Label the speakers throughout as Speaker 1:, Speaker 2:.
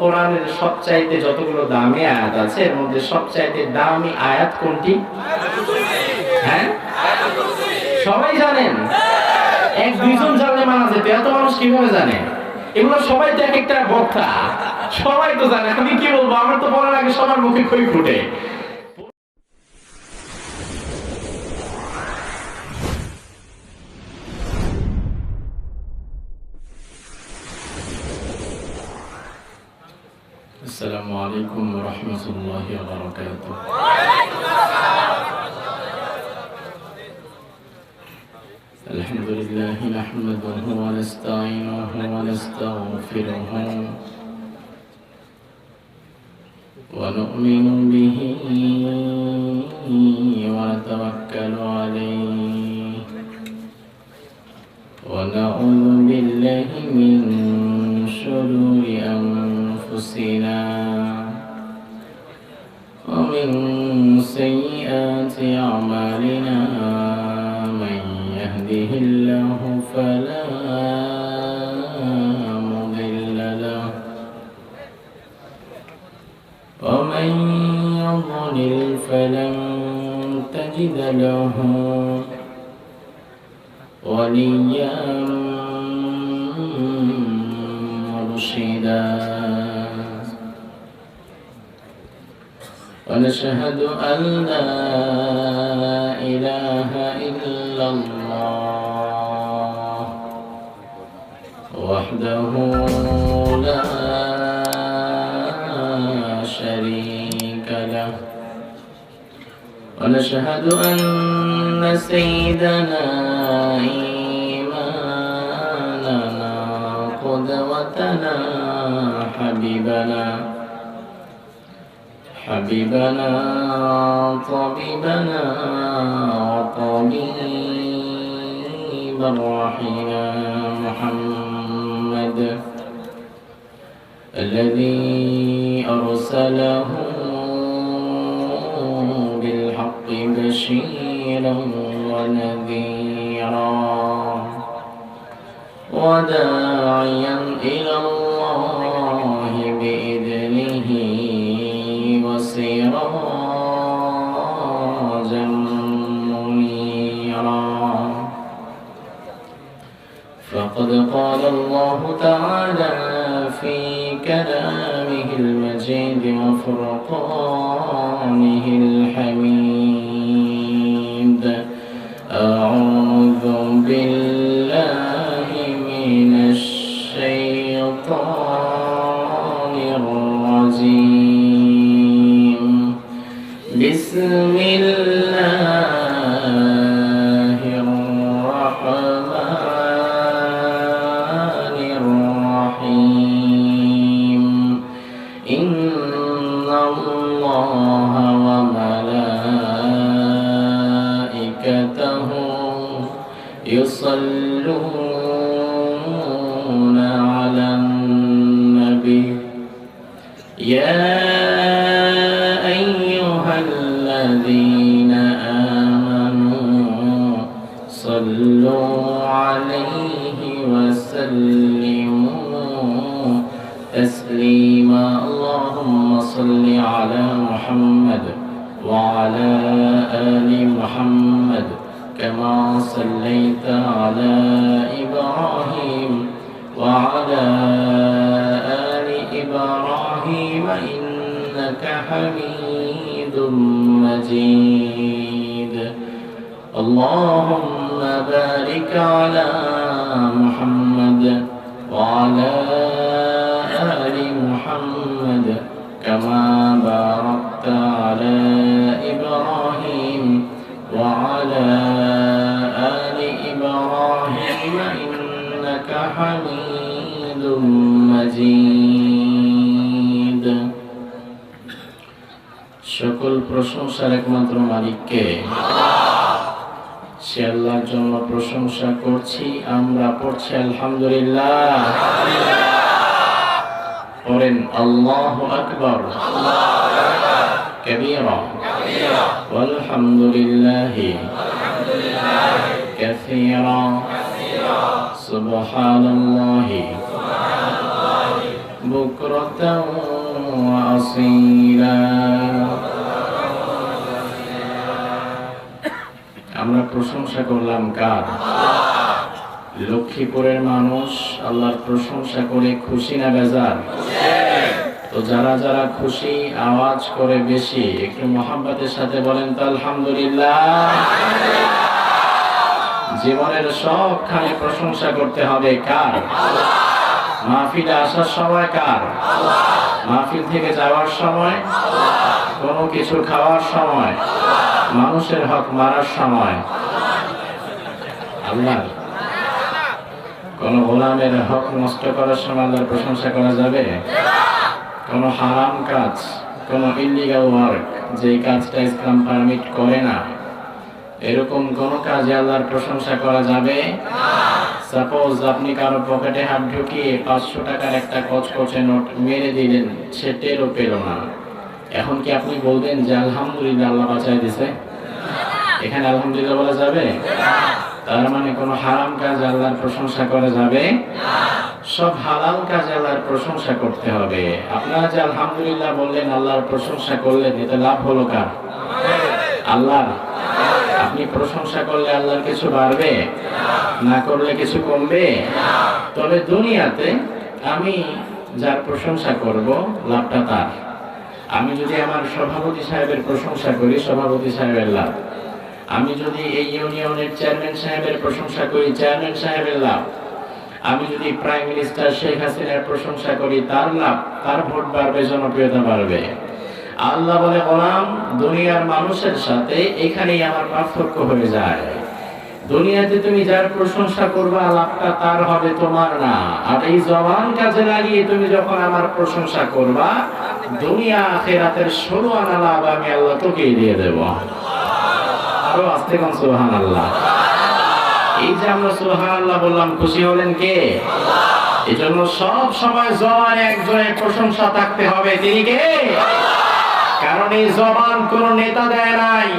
Speaker 1: কোরআনের সবচাইতে যতগুলো দামি আয়াত আছে এর মধ্যে সবচাইতে দামি আয়াত কোনটি? হ্যাঁ, সবাই জানেন? এক দুইজন জানলে মানা যেত, এত মানুষ কিভাবে জানে? এগুলো সবাই তো এক একটা বক্তা, সবাই তো জানে। আমি কি বলবো, আমার তো বলার আগে সবার মুখে খই ফুটে। আসসালামু আলাইকুম ওয়া রাহমাতুল্লাহি ওয়া বারাকাতুহু। আলহামদুলিল্লাহি নাহমাদুহু ওয়া নাস্তাঈনুহু ওয়া নাস্তাগফিরুহু ওয়া নু'মিনু বিহি ওয়া নাতাওয়াক্কালু আলাইহি ওয়া নাউযু বিল্লাহি মিন শুরুরি أنفسنا ومن سيئات أعمالنا من يهده الله فلا مضل له ومن يضلل فلن تجد له وليا مرشدا ونشهد أن لا إله إلا الله وحده لا شريك له ونشهد أن سيدنا إمامنا قدوتنا حبيبنا طبيبنا وطبيب الرحيم محمد الذي أرسله بالحق بشيرا ونذيرا وداعيا إلى الله بإذنه وسراجا منيرا فقد قال الله تعالى في كلامه المجيد وفرقانه الحميد أعوذ بالله من الشيطان الرجيم بسم الله الرحمن الرحيم إن الله وملائكته يصلون على النبي يا أيها الذين آمنوا صلوا عليه وسلموا تسليما اللهم صل على محمد وعلى آل محمد كما صليت على إبراهيم وعلى آل إبراهيم إنك حميد مجيد اللهم بارك على محمد وعلى آل محمد كما باركت على إبراهيم وعلى آل إبراهيم إنك حميد مجيد সকল প্রশংসার একমাত্র মালিককে সে আল্লাহর জন্য প্রশংসা করছি আমরা পড়ছি আলহামদুলিল্লাহ পড়েন আল্লাহু আকবার كبيرا والحمد لله كثيرا سبحان الله بكرة وأصيلا আমরা প্রশংসা করলাম কার? লক্ষ্মীপুরের মানুষ আল্লাহর প্রশংসা করে খুশি না বেজার? তো যারা যারা খুশি আওয়াজ করে বেশি একটু মহব্বতের সাথে বলেন তো আলহামদুলিল্লাহ। জীবনের সবখানে প্রশংসা করতে হবে কার? মাহফিলে আসার সময় কার? মাহফিল থেকে যাওয়ার সময়, কোনো কিছু খাওয়ার সময়, মানুষের হক মারার সময় আল্লাহর। কোন গোলামের হক নষ্ট করার সময় আল্লাহর প্রশংসা করা যাবে? কোন হারাম কাজ, কোন ইলিগাল ওয়ার্ক, যে কাজটা ইসলাম পারমিট করে না, এরকম কোন কাজে আল্লাহর প্রশংসা করা যাবে? সাপোজ আপনি কারো পকেটে হাত ঢুকিয়ে 500 টাকার একটা কচকচে নোট মেরে দিলেন, সে টেরও পেল না, এখন কি আপনি বলবেন যে আলহামদুলিল্লাহ আল্লাহ বাঁচাই দিছে? এখানে আলহামদুলিল্লাহ বলা যাবে? তার মানে কোন হারাম কাজে আল্লাহর প্রশংসা করা যাবে? সব হালাল কাজে আল্লাহর প্রশংসা করতে হবে। আপনারা যে আলহামদুলিল্লাহ বললেন, আল্লাহর প্রশংসা করলেন, এতে লাভ হলো কার? আল্লাহর। আপনি প্রশংসা করলে আল্লাহর কিছু বাড়বে? না করলে কিছু কমবে? তবে দুনিয়াতে আমি যার প্রশংসা করব, লাভটা তার। আমি যদি আমার সভাপতি সাহেবের প্রশংসা করি, সভাপতি সাহেবের লাভ। আমি যদি এই ইউনিয়নের চেয়ারম্যান সাহেবের প্রশংসা করি, চেয়ারম্যান সাহেবের লাভ। আমি যদি প্রাইম মিনিস্টার শেখ হাসিনার প্রশংসা করি, তার লাভ, তার ভোট বাড়বে, জনপ্রিয়তা বাড়বে। আল্লাহ বলে, গোলাম, দুনিয়ার মানুষের সাথে এখানেই আমার পার্থক্য হয়ে যায়। দুনিয়াতে তুমি যার প্রশংসা করবা, লাভটা তার হবে, তোমার না। আর এই জবান কাজে লাগিয়ে তুমি যখন আমার প্রশংসা করবা, দুনিয়া আখিরাতের 16 আনা লাভ আমি আল্লাহ তোকেই দিয়ে দেব। আরো আস্তে কোন সুবহানাল্লাহ। এই যে আমরা সুবহানাল্লাহ বললাম, খুশি হলেন কে? এই জন্য সব সময় জবানে একজনের প্রশংসা থাকতে হবে, তিনি কে? কারণ এই জবান কোন নেতা দেয় নাই,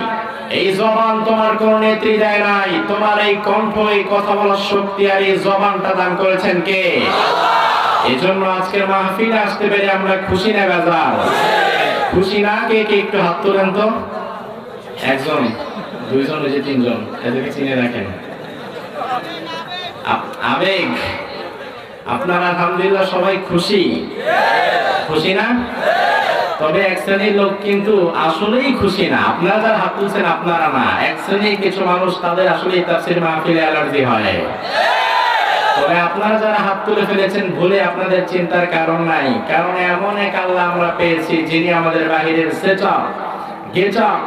Speaker 1: এই জবান তোমার কোন নেত্রী দেয় নাই। তোমার এই কণ্ঠ, এই কথা বলার শক্তি আর এই জবানটা দান করেছেন কে? এই জন্য আজকের মাহফিলে আসতে পেরে আমরা খুশি না বেজার? খুশি না? কে কে একটু হাত তোলেন তো। একজন, দুইজন, ওই যে তিনজন, এদেরকে চিনে রাখেন। আবেগ। আপনারা আলহামদুলিল্লাহ সবাই খুশি? খুশি না? তবে এক শ্রেণীর লোক কিন্তু আসলেই খুশি না। আপনারা যারা হাত তুলছেন আপনারা না, এক শ্রেণীর কিছু মানুষ, তাদের আসলে তাফসীর মাহফিলে অ্যালার্জি হয়। তবে আপনারা যারা হাত তুলে ফেলেছেন, ভুলে আপনাদের চিন্তার কারণ নাই। কারণ এমন এক আল্লাহ আমরা পেয়েছি, যিনি আমাদের বাহিরের সেটআপ, গেটআপ,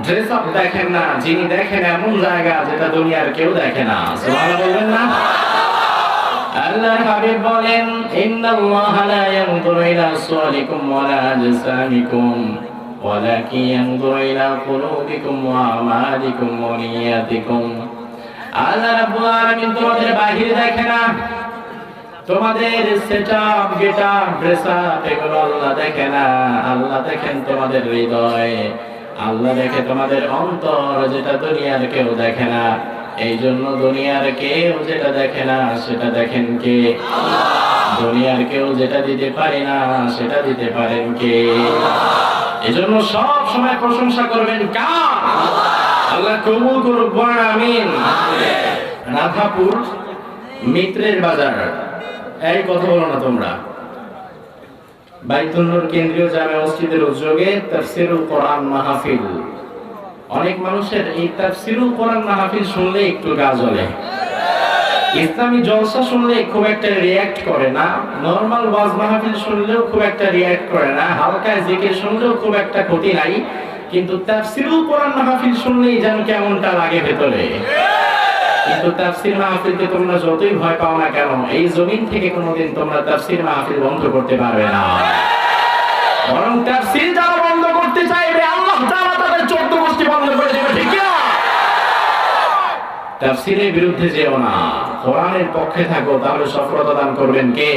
Speaker 1: ড্রেস আপ দেখেন না, যিনি দেখেন এমন জায়গা যেটা দুনিয়ার কেউ দেখে না। সুবহানাল্লাহ বলবেন না? আল্লাহর হাবিব বলেন, ইন্নাল্লাহা লা ইয়ানজুরু ইলা সুওয়ারিকুম ওয়ালা আজসামিকুম ওয়ালাকিন ইয়ানজুরু ইলা কুলুবিকুম ওয়া আমালিকুম ওয়া নিয়াতিকুম। আল্লাহ রাব্বুল আলামিন তোমাদের বাহির দেখে না, তোমাদের সেটআপ, গেটআপ, ড্রেসআপ, এগুলো আল্লাহ দেখে না। আল্লাহ দেখেন তোমাদের হৃদয়, আল্লাহ দেখে তোমাদের অন্তর, যেটা দুনিয়ার কেউ দেখে না। এই জন্য দুনিয়ার কেউ যেটা দেখে না, সেটা দেখেন কে? দুনিয়ার কেউ যেটা দিতে পারে না, সেটা দিতে পারেন কে? এই জন্য সব সময় প্রশংসা করবেন কার? আল্লাহ কবুল করুক, বলেন আমিন। রাধাপুর মিত্রের বাজার, এই কথা বলো না তোমরা, বাইতুল নূর কেন্দ্রীয় জামে মসজিদের উদ্যোগে তাফসীরুল কোরআন মাহফিল। অনেক মানুষের এই তাফসীরুল কোরআন মাহফিল শুনলে একটু গা জ্বলে। ইসলামী জলসা শুনলে খুব একটা রিয়্যাক্ট করে না, নরমাল ওয়াজ মাহফিল শুনলেও খুব একটা রিয়্যাক্ট করে না, হালকা জিকির শুনলেও খুব একটা ক্ষতি নাই। কিন্তু তাফসীরুল কোরআন মাহফিল শুনলেই যেন কেমনটা লাগে ভেতরে। কিন্তু তাফসীর মাহফিলকে তোমরা যতই ভয় পাও না কেন, এই জমিন থেকে কোনোদিন তোমরা তাফসীর মাহফিল বন্ধ করতে পারবে না। বরং তাফসীর যারা বন্ধ করতে চাইবে, আল্লাহ তাআলা তাদের 14 গোষ্ঠী বন্ধ করে দেবে, ঠিক না? তাফসীরের বিরুদ্ধে যেও না, কোরআনের পক্ষে থাকো, তাহলে সফলতা দান করবেন কে?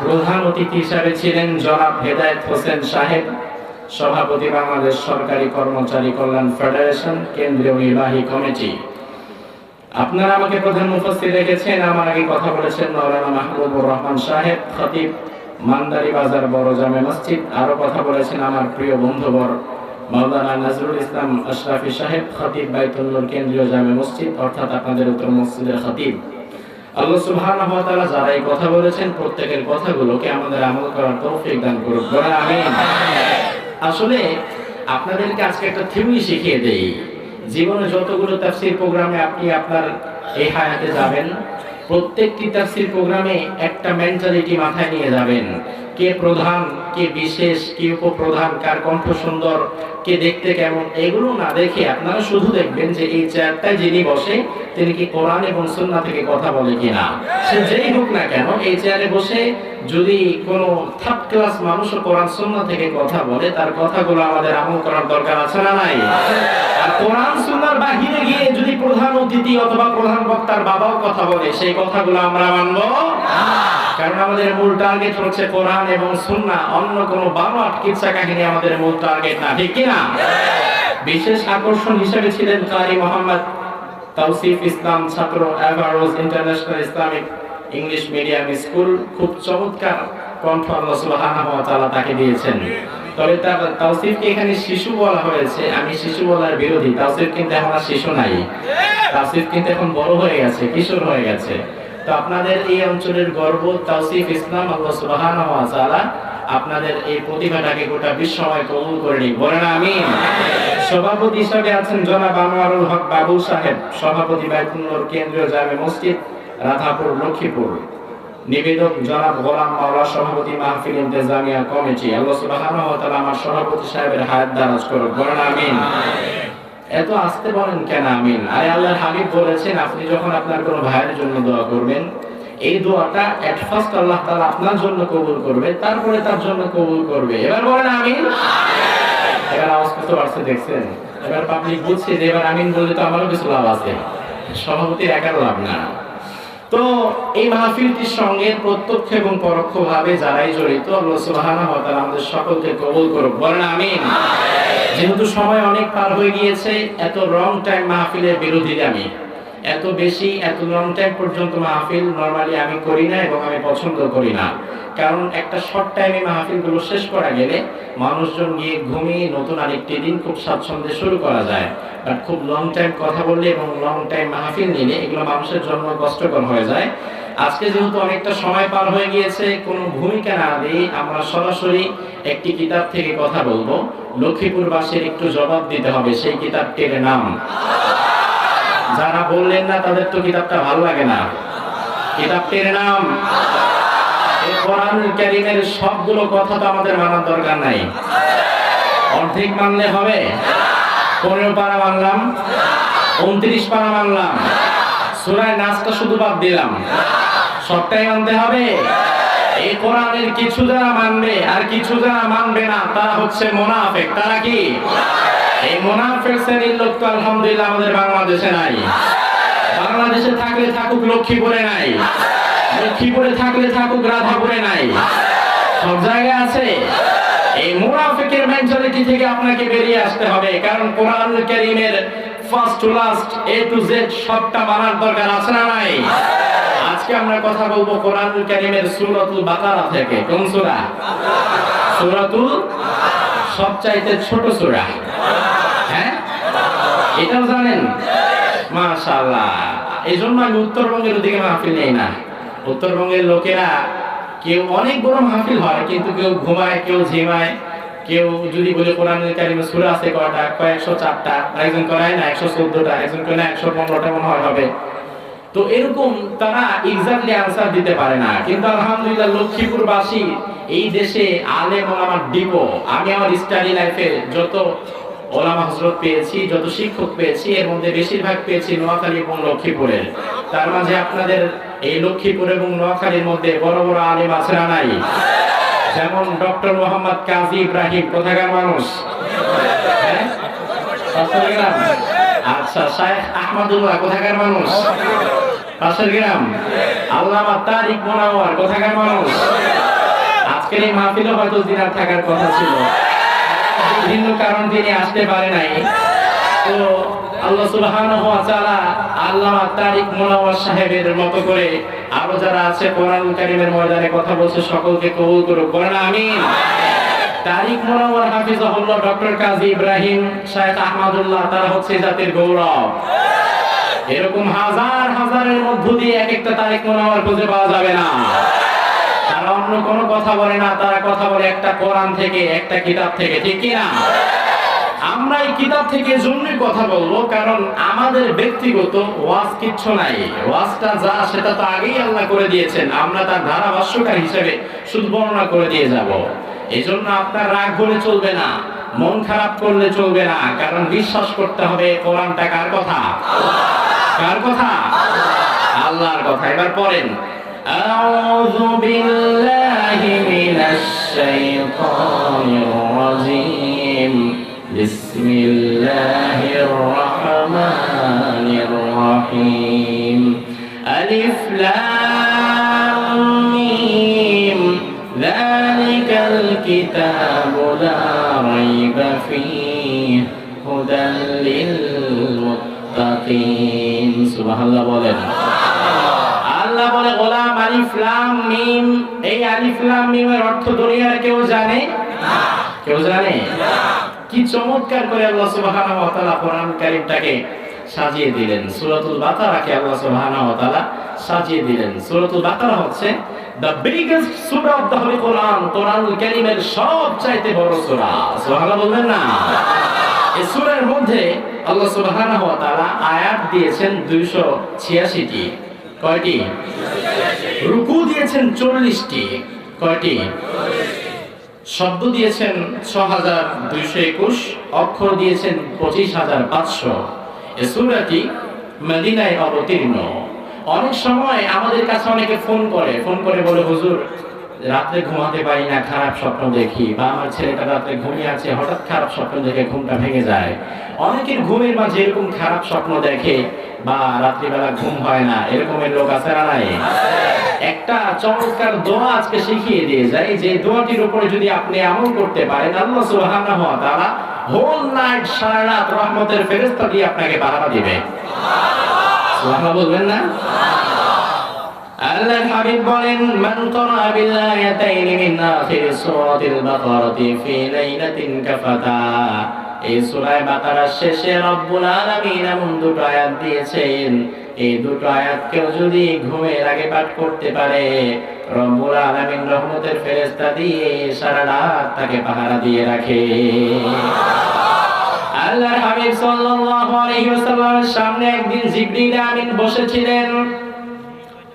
Speaker 1: প্রধান অতিথি হিসাবে ছিলেন জনাব হেদায়েত হোসেন সাহেব, সভাপতি বাংলাদেশ সরকারি কর্মচারী কল্যাণ ফেডারেশন কেন্দ্রীয় নির্বাহী কমিটি। আপনারা আমাকে প্রধান মুফাসসির রেখেছেন, আমার আগে কথা বলেছেন মাওলানা মাহবুবুর রহমান সাহেব, খতিব মান্দারি বাজার বড় জামে মসজিদ। আরো কথা বলেছেন আমার প্রিয় বন্ধুবর মাওলানা নজরুল ইসলাম আশরাফি সাহেব, খতিব বাইতুল নূর কেন্দ্রীয় জামে মসজিদ, অর্থাৎ আপনাদের উত্তর মসজিদের খতিব। আল্লাহ সুবহানাহু ওয়া তাআলা যারা এই কথা বলেছেন প্রত্যেকের কথাগুলোকে আমাদের আমল করার তৌফিক দান করুন, বলেন আমিন। আসলে আপনাদেরকে আজকে একটা থিওরি শিখিয়ে দেই। জীবনে যতগুলো তাফসীর প্রোগ্রামে আপনি আপনার এই হায়াতে যাবেন, প্রত্যেকটি তাফসীর প্রোগ্রামে একটা মেন্টালিটি মাথায় নিয়ে যাবেন। কে প্রধান, কে বিশেষ, কে উপপ্রধান, কার কণ্ঠ সুন্দর, কে দেখতে কেমন, এগুলো না দেখে আপনারা শুধু দেখবেন যে এই চেয়ারটায় যিনি বসে তিনি কি কোরআন এবং সুন্নাহ থেকে কথা বলে কিনা। সে যেই হোক না কেন, এই চেয়ারে বসে যদি কোনো থার্ড ক্লাস মানুষও কোরআন সুন্নাহ থেকে কথা বলে, তার কথাগুলো আমাদের আমল করার দরকার আছে না নাই? আর কোরআন সুন্নাহর বাহিরে গিয়ে যদি প্রধান অতিথি অথবা প্রধান বক্তার বাবাও কথা বলে, সেই কথাগুলো আমরা মানব না। কারণ আমাদের মূল টার্গেট হচ্ছে কোরআন এবং সুন্নাহ, অন্য কোনো বানোয়াট কিচ্ছা কাহিনী আমাদের মূল টার্গেট না, ঠিক কি না? বিশেষ আকর্ষণ হিসেবে ছিলেন কারি মোহাম্মদ তাওসিফ ইসলাম, ছাত্র Everose international Islamic English medium school. খুব চমৎকার কণ্ঠ আল্লাহ সুবহানাহু ওয়া তাআলা তাকে দিয়েছেন। তবে তার তাওসিফকে এখানে শিশু বলা হয়েছে, আমি শিশু বলার বিরোধী। তাওসিফ কিন্তু এখন আর শিশু নাই, তাওসিফ কিন্তু এখন বড় হয়ে গেছে, কিশোর হয়ে গেছে। তো আপনাদের এই অঞ্চলের গর্ব তাওসিফ ইসলাম, আল্লাহ সুবহানাহু ওয়া তাআলা আপনাদের এই প্রতিভাটাকে গোটা বিশ্বময় কবুল করে নিন, বলেন আমিন। সভাপতি হিসেবে আছেন জনাব আনোয়ারুল হক বাবু সাহেব, সভাপতি বাইতুল নূর কেন্দ্রীয় জামে মসজিদ, রাধাপুর, লক্ষ্মীপুর। নিবেদক জনাব গোলাম মাওলা, সভাপতি মাহফিল ইন্তেজামিয়া কমিটি। আল্লাহ সুবহানাহু ওয়া তাআলা আমার সভাপতি সাহেবের হায়াত দারাজ করুন, বলেন আমিন। এত আস্তে বলেন কেন আমিন? আরে আল্লাহর হাবিব বলেছেন আপনি যখন আপনার কোনো ভাইয়ের জন্য দোয়া করবেন, এই দোয়াটা এট ফার্স্ট আল্লাহ তাআলা আপনার জন্য কবুল করবে, তারপরে তার জন্য কবুল করবে। এবার বলেন আমিন। এবার আওয়াজ করতে পারছে, দেখছেন? এবার পাবলিক বুঝছে যে এবার আমিন বললে তো আমারও কিছু লাভ আছে, সভাপতির একার লাভ না। তো এই মাহফিলটির সঙ্গে প্রত্যক্ষ এবং পরোক্ষভাবে যারাই জড়িত, আল্লাহ সুবহানাহু ওয়া তাআলা আমাদের সকলকে কবুল করুক, বলেন আমিন। যেহেতু সময় অনেক পার হয়ে গিয়েছে, এত লং টাইম মাহফিলের বিরোধী আমি। এত বেশি এত লং টাইম পর্যন্ত মাহফিল নরমালি আমি করি না এবং আমি পছন্দ করি না। কারণ একটা শর্ট টাইমে মাহফিলগুলো শেষ করা গেলে মানুষজন গিয়ে ঘুমিয়ে নতুন আরেকটি দিন খুব স্বাচ্ছন্দ্যে শুরু করা যায়। বাট খুব লং টাইম কথা বললে এবং লং টাইম মাহফিল নিলে এগুলো মানুষের জন্য কষ্টকর হয়ে যায়। আজকে যেহেতু অনেকটা সময় পার হয়ে গিয়েছে, কোনো ভূমিকা না দিয়ে আমরা সরাসরি একটি কিতাব থেকে কথা বলবো। লক্ষ্মীপুরবাসীর একটু জবাব দিতে হবে সেই কিতাবটির নাম। যারা বললেন না তাদের তো কিতাবটা ভালো লাগে না। কিতাবটির নাম কোরআনুল কারীমের সবগুলো কথা তো আমাদের মানার দরকার নাই, অর্ধেক মানলে হবে। 15 পারা মানলাম, 29 পারা মানলাম, সূরা নাসটা শুধু বাদ দিলাম, সবটাই মানতে হবে। এই কোরআনের কিছু যারা মানবে আর কিছু যারা মানবে না তারা হচ্ছে মুনাফিক। তারা কি? এই মুনাফিক শ্রেণীর লোক তো আলহামদুলিল্লাহ আমাদের বাংলাদেশে নাই। বাংলাদেশে থাকলে থাকুক লক্ষ্মীপুরে নাই, লক্ষ্মীপুরে থাকলে থাকুক রাধাপুরে নাই, সব জায়গায় আছে। এই মুনাফিকের মেন্টালিটি থেকে আপনাকে বেরিয়ে আসতে হবে। কারণ কোরআনুল কারীমের first to last A to Z সবটা মানার দরকার আছে না নাই? আজকে আমরা কথা বলবো কোরআনুল কারীমের সূরাতুল বাকারা থেকে। কোন সূরা? সূরাতুল, সবচাইতে ছোট সূরা। হ্যাঁ, এটাও জানেন? মাশাআল্লাহ। এইজন্য আমি উত্তরবঙ্গের দিকে মাহফিল নেই না। উত্তরবঙ্গের লোকেরা কেউ অনেক বড় মাহফিল হয়, কিন্তু কেউ ঘুমায়, কেউ ঝিমায়, কেউ যদি বলে কোরআনুল কারীমের সূরা আছে কয়টা, কয় 104টা, একজন করায় না 114টা, একজন কয় না 115টা মনে হয় হবে। তো এরকম তারা এক্স্যাক্টলি আনসার দিতে পারে না। কিন্তু আলহামদুলিল্লাহ লক্ষ্মীপুরবাসী এই দেশে আলেম ওলামার ডিপো। আমি আমার স্টাডি লাইফে যত ওলামা হযরত পেয়েছি, যত শিক্ষক পেয়েছি, এর মধ্যে বেশিরভাগ পেয়েছি নোয়াখালী এবং লক্ষ্মীপুরের। তার মাঝে আপনাদের এই লক্ষ্মীপুর এবং নোয়াখালীর মধ্যে বড় বড় আলেম আছে না নাই? যেমন ডক্টর মোহাম্মদ কাজী ইব্রাহিম, কোথাকার মানুষ? হ্যাঁ, পাশের গ্রাম। আচ্ছা, শায়েখ আহমদুল্লাহ, কোথাকার মানুষ? পাশের গ্রাম। আল্লামা তারিক মুনাওয়ার, কোথাকার মানুষ? আজকের এই মাহফিলে হয়তো জিনার থাকার কথা ছিল, বিভিন্ন কারণ তিনি আসতে পারে নাই। তো আল্লাহ সুবহানাহু ওয়া তাআলা আল্লামা তারিক মুনাওয়ার সাহেবের মতো করে আরো যারা আছে কোরআনুল কারীমের ময়দানে কথা বলছে সকলকে কবুল করুক, বলেন আমিন। তারিক মুনাওয়ার হাফিজাহুল্লাহ, ডক্টর কাজী ইব্রাহিম, শায়েখ আহমদুল্লাহ, তারা হচ্ছে জাতির গৌরব। এরকম হাজার হাজারের মধ্য দিয়ে এক একটা তারিক মুনাওয়ার খুঁজে পাওয়া যাবে না। তারা অন্য কোনো কথা বলে না, তারা কথা বলে একটা কোরআন থেকে, একটা কিতাব থেকে, ঠিক কি না? আমরা এই কিতাব থেকে জন্যই কথা বলবো, কারণ আমাদের ব্যক্তিগত ওয়াজ কিচ্ছু নাই। ওয়াজটা যা সেটা তো আগেই আল্লাহ করে দিয়েছেন, আমরা তার ধারাভাষ্যকার হিসেবে শুধু বর্ণনা করে দিয়ে যাব। এই জন্য আপনার রাগ হলে চলবে না, মন খারাপ করলে চলবে না, কারণ বিশ্বাস করতে হবে কোরআনটা কার কথা? কার কথা? আল্লাহর কথা। এবার পড়েন, আউযু বিল্লাহি মিনাশ শাইতানির রাজীম, বিসমিল্লাহির রহমানির রহিম, আলিফ লাম মিম, যালিকাল কিতাবু লা রাইবা ফীহি, হুদাল লিল মুত্তাকিন। সুবহানাল্লাহ বলেন। আল্লাহ বলে গোলাম আলিফ লাম মিম, এই আলিফ লাম মিমের অর্থ দুনিয়ার কেউ জানে না? কেউ জানে না? কি চমৎকার করে আল্লাহ সুবহানাহু ওয়া তাআলা কোরআন কারীমটাকে সাজিয়ে দিলেন। সূরাতুল বাকারাকে আল্লাহ সুবহানাহু ওয়া তাআলা সাজিয়ে দিলেন। সূরাতুল বাকারা হচ্ছে the biggest সূরা অফ দ্য হোলি কোরআন, কোরআনুল কারীমের সবচাইতে বড় সূরা। সুবহানাল্লাহ বলবেন না? এই সূরার মধ্যে আল্লাহ সুবহানাহু ওয়া তাআলা আয়াত দিয়েছেন 286টি। কয়টি? রুকু দিয়েছেন 40টি। কয়টি? শব্দ দিয়েছেন 6221, অক্ষর দিয়েছেন 25500। এই সূরাটি মদিনায় অবতীর্ণ। অনেক সময় আমাদের কাছে অনেকে ফোন করে বলে, হুজুর রাতে ঘুমাতে পারি না, খারাপ স্বপ্ন দেখি, বা আমার ছেলেটা রাতে ঘুমিয়ে আছে, হঠাৎ খারাপ স্বপ্ন দেখে ঘুমটা ভেঙে যায়। অনেকের ঘুমের মাঝে এরকম খারাপ স্বপ্ন দেখে বা রাত্রিবেলা ঘুম হয় না, এরকমের লোক আছে না নাই? একটা চমৎকার দোয়া আজকে শিখিয়ে দিয়ে যায়, যে দোয়াটির উপরে যদি আপনি আমল করতে পারেন, আল্লাহ সুবহানাহু ওয়া তাআলা হোল নাইট, সারা রাত রহমতের ফেরেশতা দিয়ে আপনাকে পাহারা দিবে। সুবহানাল্লাহ বলবেন না? আল্লাহর হাবিব বলেন, মান ক্বারা বিল আয়াতাইন মিন আখির সূরাতিল বাকারাতি ফি লাইলাতিন কাফাতা। এই সূরা বাকারার শেষে রব্বুল আলামিন এমন দুটো আয়াত দিয়েছেন, এই দুটো আয়াত কেউ যদি ঘুমের আগে পাঠ করতে পারে, রব্বুল আলামিন রহমতের ফেরেশতা দিয়ে সারা রাত তাকে পাহারা দিয়ে রাখে। আল্লাহর হাবিব সাল্লাল্লাহু আলাইহি ওয়াসাল্লামের সামনে একদিন জিবরিল আমিন বসেছিলেন।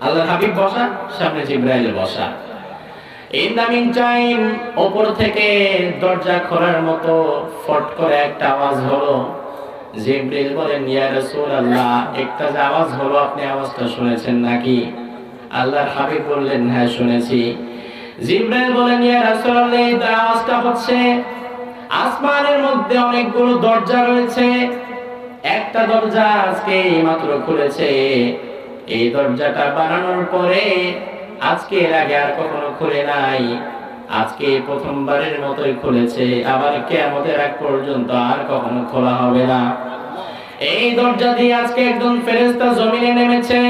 Speaker 1: আল্লাহর হাবিব বসা, সামনে জিবরাইল বসা। ইন দ্য মিন টাইম উপর থেকে দরজা খোলার মতো ফট করে একটা আওয়াজ হলো। জিবরিল বলেন, ইয়া রাসূলুল্লাহ, একটা যে আওয়াজ হলো, আপনি আওয়াজটা শুনেছেন নাকি? আল্লাহর হাবিব বললেন, হ্যাঁ শুনেছি। জিবরাইল বলেন, ইয়া রাসূলুল্লাহ, এই আওয়াজটা হচ্ছে আসমানের মধ্যে অনেকগুলো দরজা রয়েছে, একটা দরজা আজকে মাত্র খুলেছে। এই দরজাটা বানানোর পরে আজকে এর আগে আর কখনো খুলে নাই, আজকে প্রথমবারের মতোই খুলেছে, আবার কিয়ামতের আগ পর্যন্ত আর কখনো খোলা হবে না। এই দরজা দিয়ে আজকে একজন ফেরেশতা জমিনে নেমেছে,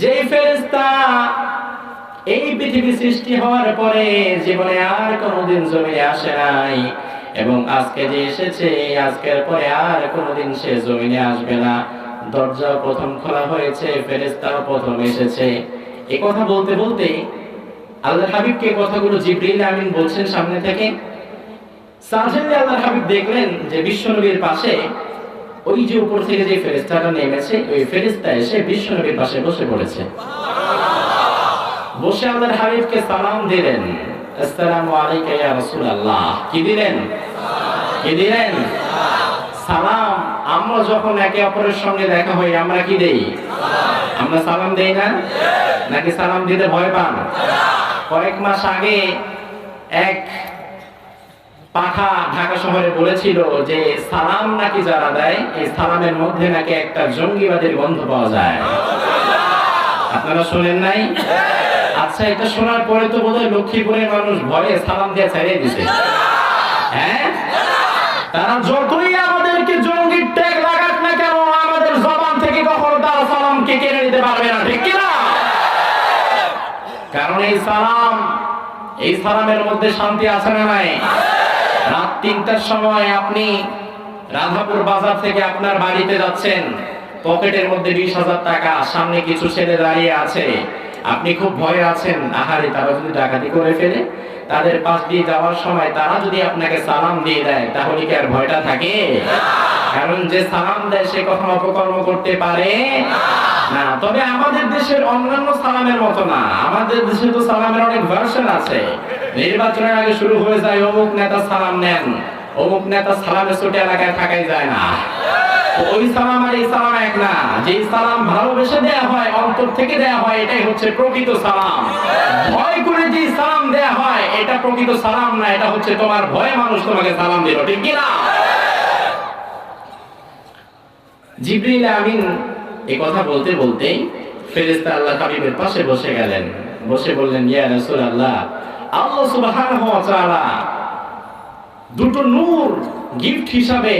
Speaker 1: যে ফেরেশতা এই পৃথিবী সৃষ্টি হওয়ার পরে জীবনে আর কোনোদিন জমিনে আসে নাই, এবং আজকে যে এসেছে, আজকের পরে আর কোনোদিন সে জমিনে আসবে না। দরজা প্রথম খোলা হয়েছে, ফেরেশতাও প্রথম এসেছে। এই কথা বলতে বলতে আল্লাহর হাবিবকে কথাগুলো জিবরিল আমিন বলছেন সামনে থেকে। সাজেন্টে আল্লাহর হাবিব দেখলেন যে বিশ্বনবীর পাশে ওই যে উপর থেকে যে ফেরেশতাটা নেমেছে, ওই ফেরেশতা এসে বিশ্বনবীর পাশে বসে পড়েছে। বসে আল্লাহর হাবিবকে সালাম দিলেন, আসসালামু আলাইকা ইয়া রাসূলুল্লাহ। কি দিলেন? কি দিলেন? সালাম। আমরা যখন একে অপরের সঙ্গে দেখা হই, আমরা কি দেই? আমরা সালাম দেই না? নাকি সালাম দিতে ভয় পান? কয়েক মাস আগে এক পাঠা ঢাকা শহরে বলেছিল যে সালাম নাকি যারা দেয়, এই সালামের মধ্যে নাকি একটা জঙ্গিবাদের গন্ধ পাওয়া যায়। আপনারা শুনেন নাই? আচ্ছা, এটা শোনার পরে তো বোধহয় লক্ষ্মীপুরের মানুষ ভয়ে সালাম দিয়ে ছাড়িয়ে দিছে। হ্যাঁ, তারা যতই আমাদেরকে জঙ্গির ট্যাগ লাগাক কেড়ে নিতে পারবে না, ঠিক কিনা? কারণ এই সালামের মধ্যে শান্তি আছে না নাই? রাত 3টার সময় আপনি রাধাপুর বাজার থেকে আপনার বাড়িতে যাচ্ছেন, পকেটের মধ্যে 20,000 টাকা, সামনে কিছু ছেলে দাঁড়িয়ে আছে, আপনি খুব ভয়ে আছেন, আহারে তারা যদি ডাকাতি করে ফেলে, তাদের পাশ দিয়ে যাওয়ার সময় তারা যদি আপনাকে সালাম দিয়ে দেয়, তাহলে কি আর ভয়টা থাকে? কারণ যে সালাম দেয় সে কখনো অপকর্ম করতে পারে না। তবে আমাদের দেশের অন্যান্য সালামের মতো না, আমাদের দেশে তো সালামের অনেক ভার্সন আছে। নির্বাচনের আগে শুরু হয়ে যায় অমুক নেতা সালাম নেন, অমুক নেতা সালামের ছোট এলাকায় থাকাই যায় না। ওই সালাম আর এই সালাম এক না। যে সালাম ভালোবেসে দেয়া হয়, অন্তর থেকে দেয়া হয়, এটাই হচ্ছে প্রকৃত সালাম। ভয় করে যে সালাম দেয়া হয়, এটা প্রকৃত সালাম না, এটা হচ্ছে তোমার ভয়ে মানুষ তোমাকে সালাম দিল, ঠিক কি না? জিবরিল আমিন এই কথা বলতে বলতেই ফেরেশতা আল্লাহ হাবিবের পাশে বসে গেলেন, বসে বললেন, ইয়া রাসূলুল্লাহ, আল্লাহ সুবহানাহু ওয়া তাআলা দুটো নূর গিফট হিসাবে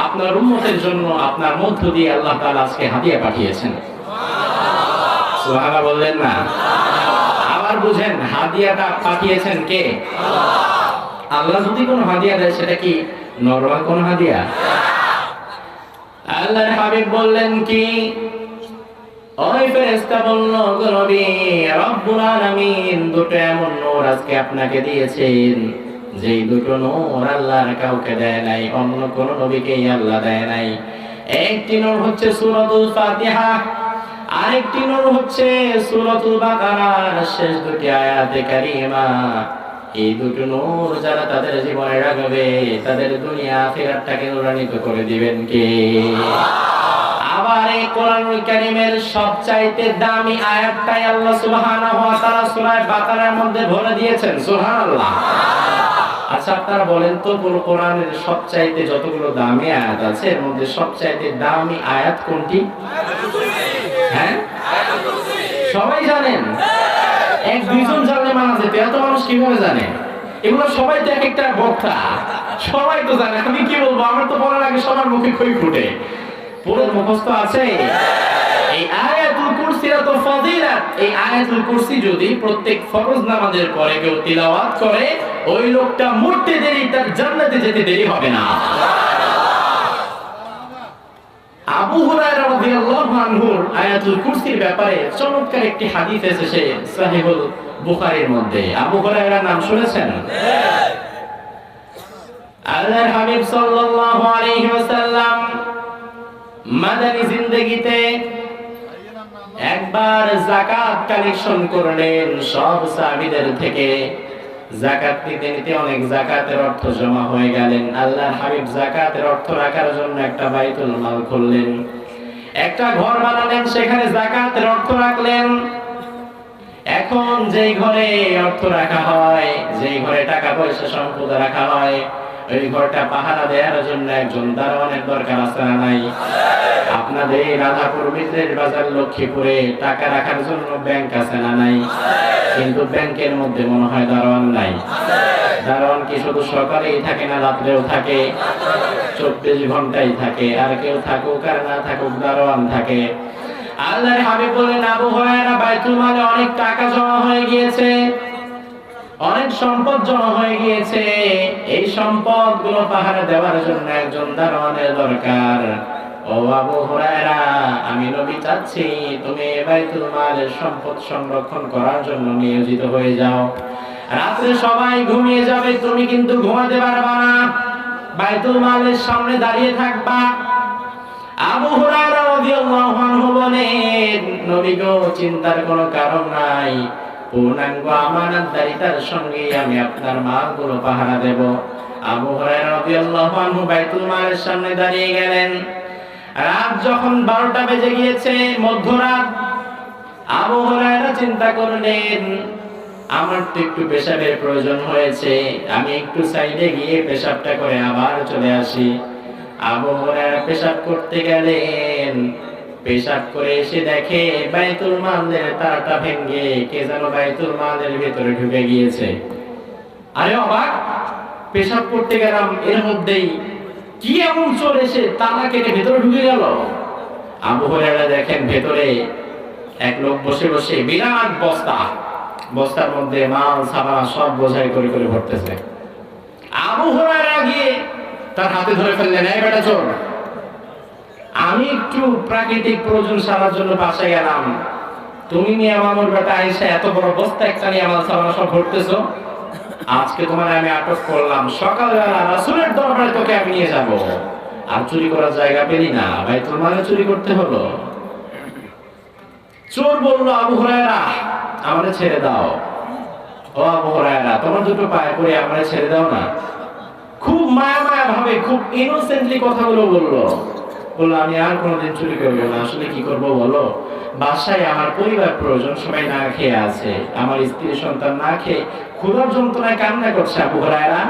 Speaker 1: আপনার উম্মতের জন্য আপনার মধ্য দিয়ে আল্লাহ তাআলা আজকে হাদিয়া পাঠিয়েছেন। সুবহানাল্লাহ বললেন না? আবার বুঝেন, হাদিয়াটা পাঠিয়েছেন কে? আল্লাহ যদি কোনো হাদিয়া দেয় সেটা কি নরমাল কোন হাদিয়া? আল্লাহর হাবিব বললেন কি, ওই ফেরেশতা বলল, গো নবী, রব্বুল আলামিন দুটো এমন নূর আজকে আপনাকে দিয়েছেন, যেই দুটো নূর আল্লাহর কাউকে দেয় নাই, অন্য কোন নবীকেই আল্লাহ দেয় নাই। একটি নূর হচ্ছে সূরাতুল ফাতিহা, আরেকটি নূর হচ্ছে সূরাতুল বাকারার শেষ দুটি আয়াতে কারিমা। এই দুটো নূর যারা তাদের জীবনে রাখবে, তাদের দুনিয়া আখিরাতটাকে নূরান্বিত করে দিবেন কে? আবার এই কোরআনুল কারীমের সবচাইতে দামি আয়াতটাই আল্লাহ সুবহানাহু ওয়া তাআলা সূরা বাকারার মধ্যে বলে দিয়েছেন। সুবহানাল্লাহ। আচ্ছা আপনারা বলেন তো, পুরো কোরআনের সবচাইতে যতগুলো দামি আয়াত আছে, এর মধ্যে সবচাইতে দামি আয়াত কোনটি? হ্যাঁ, সবাই জানেন? এক দুইজন জানলে মানা যেত, এত মানুষ কিভাবে জানে? এগুলো সবাই তো এক একটা বক্তা, সবাই তো জানে। আমি কি বলবো, আমার তো বলার আগে সবার মুখে খই ফুটে। পুরো মুখস্থ আছে। এই আয়াতুল কুরসির এত ফজিলত, এই আয়াতুল কুরসি যদি প্রত্যেক ফরজ নামাজের পরে কেউ তিলাওয়াত করে, ওই লোকটা মরতে দেরি, তার জান্নাতে যেতে দেরি হবে না। আবু হুরায়রা রাদিয়াল্লাহু আনহুর আয়াতুল কুরসির ব্যাপারে চমৎকার একটি হাদিস এসেছে সহিহুল বুখারীর মধ্যে। আবু হুরায়রার নাম শুনেছেন? আল্লাহর হাবিব সাল্লাল্লাহু আলাইহি ওয়াসাল্লাম মাদানী জিন্দেগিতে একবার যাকাত কালেকশন করলেন সব সাহাবীদের থেকে। যাকাত নিতে নিতে অনেক যাকাতের অর্থ জমা হয়ে গেলেন। আল্লাহর হাবিব যাকাতের অর্থ রাখার জন্য একটা বাইতুল মাল খুললেন, একটা ঘর বানালেন, সেখানে যাকাতের অর্থ রাখলেন। এখন যেই ঘরে অর্থ রাখা হয়, যেই ঘরে টাকা পয়সা সম্পদ রাখা হয়, ওই ঘরটা পাহারা দেওয়ার জন্য একজন দারোয়ানের দরকার আছে না নাই? আপনাদের রাধাপুর মিত্রের বাজার লক্ষ্মীপুরে টাকা রাখার জন্য ব্যাংক আছে না নাই? কিন্তু ব্যাংকের মধ্যে মনে হয় দারোয়ান নাই। দারোয়ান কি শুধু সকালেই থাকে না রাত্রেও থাকে? 24 ঘন্টাই থাকে। আর কেউ থাকুক আর না থাকুক, দারোয়ান থাকে। আল্লাহর হাবিব বলেন, আবু হুরায়রা, বাইতুল মালে অনেক টাকা জমা হয়ে গিয়েছে, অনেক সম্পদ জমা হয়ে গিয়েছে। এই সম্পদগুলো পাহারা দেওয়ার জন্য একজন দারোয়ানের দরকার। ও আবু হুরায়রা, আমি নবী চাচ্ছি তুমি বাইতুল মালের সম্পদ সংরক্ষণ করার জন্য নিয়োজিত হয়ে যাও। রাতে সবাই ঘুমিয়ে যাবে, তুমি কিন্তু ঘুমাতে পারবা না, বাইতুল মালের সামনে দাঁড়িয়ে থাকবা। আবু হুরায়রা রাদিয়াল্লাহু আনহু বলেন, নবী গো, চিন্তার কোনো কারণ নাই, পূর্ণাঙ্গ আমানতদারিতার সঙ্গে আমি আপনার মালগুলো পাহারা দেব। আবু হুরায়রা রাদিয়াল্লাহু আনহু বাইতুল মালের সামনে দাঁড়িয়ে গেলেন। রাত যখন 12টা বেজে গিয়েছে, মধ্যরাত, আবু হুরায়রা চিন্তা করলেন, আমার তো একটু পেশাবের প্রয়োজন হয়েছে, আমি একটু সাইডে গিয়ে পেশাবটা করে আবার চলে আসি। আবু হুরায়রা পেশাব করতে গেলেন, পেশাব করে এসে দেখে বাইতুল মালের তারটা ভেঙে কে যেন বাইতুল মালের ভিতরে ঢুকে গিয়েছে। আরে অবাক, পেশাব করতে গেলাম, এর মধ্যেই কি এমন চোর এসে তালা কেটে ভেতরে ঢুকে গেল? আবু হুরায়রা দেখেন ভেতরে এক লোক বসে বসে বিরাট বস্তার মধ্যে মাল সাবান সব বোঝাই করে করে ভরতেছে। আবু হুরায়রা গিয়ে তার হাতে ধরে ফেললেন, এই বেটা চোর, আমি একটু প্রাকৃতিক প্রয়োজন সারার জন্য বাসায় গেলাম, তুমি মিয়া মামুর বেটা আইসা এত বড় বস্তা একটা নিয়ে মাল সাবান সব ভরতেছো, আজকে তোমার আমি আটক করলাম, সকালবেলা রাসূলের দরবারে তোকে আমি নিয়ে যাব। আর চুরি করার জায়গা পেলি না, বাইতুল মালে চুরি করতে হলো। চোর বলল, আবু হুরায়রা আমারে ছেড়ে দাও। ও আবু হুরায়রা, তোমার দুটো পায়ে পড়ে আমারে ছেড়ে দাও না। খুব মায়া ভাবে, খুব ইনোসেন্টলি কথাগুলো বললো। আমি আর কোনোদিন চুরি করবো না। আসলে কি করবো বলো, বাসায় আমার পরিবার প্রয়োজন, সবাই না খেয়ে আছে, আমার স্ত্রী সন্তান না খেয়ে ক্ষুধার যন্ত্রণায় কান্না করছে। আবু হুরায়রা,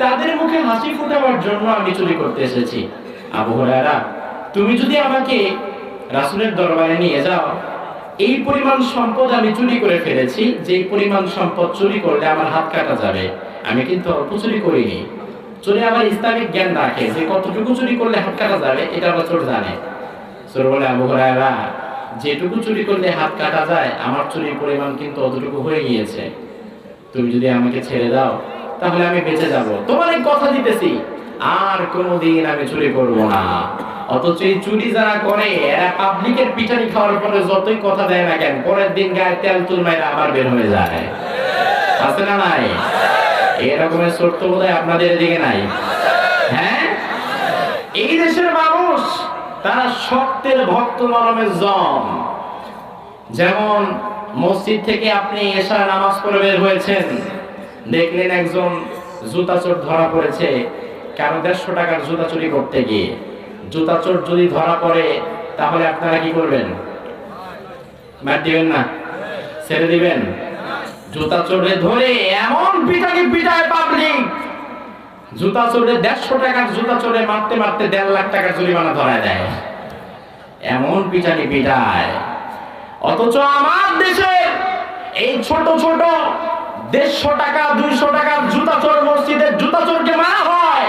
Speaker 1: তাদের মুখে হাসি ফোটাবার জন্য আমি চুরি করতে এসেছি। আবু হুরায়রা, তুমি যদি আমাকে রাসূলের দরবারে নিয়ে যাও, এই পরিমাণ সম্পদ আমি চুরি করে ফেলেছি, যে পরিমাণ সম্পদ চুরি করলে আমার হাত কাটা যাবে। আমি কিন্তু অল্প চুরি করিনি। চোরে আমার ইসলামিক জ্ঞান রাখে যে কতটুকু চুরি করলে হাত কাটা যাবে, এটা আবার চোর জানে। চোর বলে, আবু হুরায়রা, যেটুকু চুরি করলে হাত কাটা যায় আমার চুরির পরিমাণ কিন্তু অতটুকু হয়ে গিয়েছে। তুমি যদি আমাকে ছেড়ে দাও তাহলে আমি বেঁচে যাব। তোমার এই কথা দিতেছি, আর কোনোদিন আমি চুরি করব না। অথচ এই চুরি যারা করে এরা পাবলিকের পিটানি খাওয়ার পরে যতই কথা দেয় না কেন, পরের দিন গায়ে তেল তুল মাইরা আবার বের হয়ে যায়। আছে না নাই? এরকমের ছোট্ট বোধহয় আপনাদের দিকে নাই? হ্যাঁ, এই দেশের মানুষ তারা শক্তের ভক্ত নরমের জম। যেমন মসজিদ থেকে আপনি এশার নামাজ পড়ে বের হয়েছেন, দেখলেন একজন জুতা চোর ধরা পড়েছে, কারো 150 টাকার জুতা চুরি করতে গিয়ে। জুতা চোর যদি ধরা পড়ে তাহলে আপনারা কি করবেন? মার দিবেন না? ছেড়ে দিবেন? জুতা চোরে ধরে এমন পিটানি পিটায় পাবলিক, জুতা চোরে 150 টাকার জুতা চোরে মারতে মারতে 1.5 লাখ টাকার জরিমানা ধরায় দেয়, এমন পিটানি পিটায়। অথচ আমার দেশে এই ছোট ছোট 150 টাকা 200 টাকার জুতা চোর মসজিদের জুতা চোরকে মারা হয়,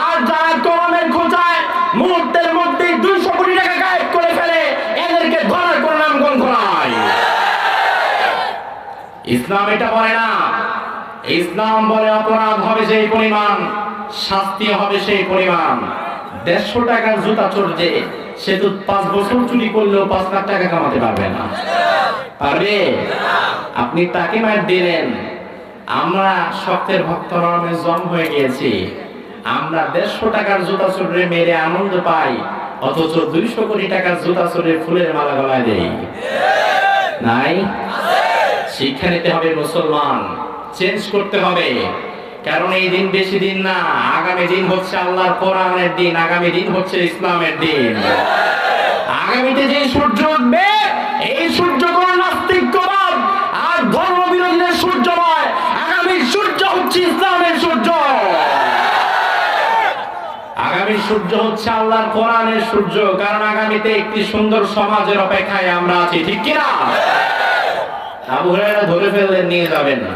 Speaker 1: আর যারা কলমের খোঁচায় মুহূর্তের মধ্যে 200 কোটি টাকা গায়েব করে ফেলে, এদেরকে ধরার কোনো নামগন্ধ নাই। ইসলাম এটা বলে না। ইসলাম বলে অপরাধ হবে সেই পরিমাণ, শাস্তি হবে সেই পরিমাণ। 150 টাকার জুতা চোর যে, সে তো 5 বছর চুরি করলেও 5 লাখ টাকা কামাতে পারবে না। পারবে? আপনি তাকে মার দিলেন। আমরা শক্তের ভক্ত নরমের জম হয়ে গিয়েছি। আমরা 150 টাকার জুতা চোরে মেরে আনন্দ পাই, অথচ 200 কোটি টাকার জুতা চোরে ফুলের মালা গলায় দেই। নাই? শিক্ষা নিতে হবে মুসলমান, চেঞ্জ করতে হবে। কারণ এই দিন বেশি দিন না, আগামী দিন হচ্ছে আল্লাহর কোরআনের দিন, আগামী দিন হচ্ছে ইসলামের দিন। আগামীতে যে সূর্য উঠবে, এই সূর্য কোন নাস্তিকবাদ আর ধর্ম বিরোধীদের সূর্য নয়, আগামী সূর্য হচ্ছে ইসলামের সূর্য। আগামী সূর্য হচ্ছে আল্লাহর কোরআনের সূর্য। কারণ আগামীতে একটি সুন্দর সমাজের অপেক্ষায় আমরা আছি, ঠিক কিনা? আবু হুরায়রা ধরে ফেললেন, নিয়ে যাবেন না।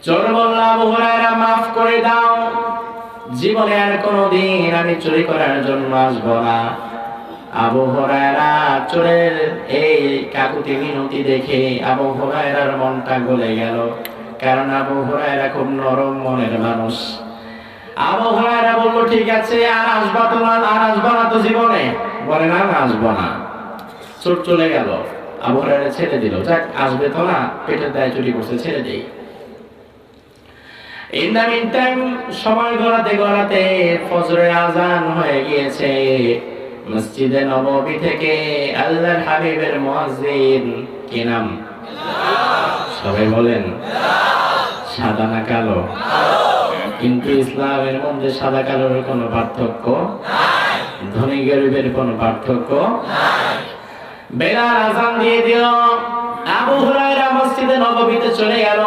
Speaker 1: চোর বলল, আবু হুরায়রা মাফ করে দাও, জীবনে আর কোনোদিন আমি চুরি করার জন্য আসবো না। আবু হুরায়রা চোরের এই কাকুতি মিনতি দেখে আবু হুরায়রার মনটা গলে গেল। কারণ আবু হুরায়রা খুব নরম মনের মানুষ। আবু হুরায়রা বলল, ঠিক আছে, আর আসবা তোমার, আর আসবা না তো জীবনে? বলে, না আসবো না। চোর চলে গেল, আবু হুরায়রা ছেড়ে দিল। যাক, আসবে তো না, পেটের দায়ে চুরি করছে, ছেড়ে দেই। ইন দ্য মিন টাইম সময় গড়াতে গড়াতে ফজরের আজান হয়ে গিয়েছে। মসজিদে নববী থেকে আল্লাহর হাবিবের মুয়াজ্জিন, কি নাম? সবাই বলেন, সাদা না কালো? কিন্তু ইসলামের মধ্যে সাদা কালোর কোনো পার্থক্য নাই, ধনী গরিবের কোনো পার্থক্য নাই। বেলাল আজান দিয়ে দিল, আবু হুরায়রা মসজিদে নববীতে চলে গেল।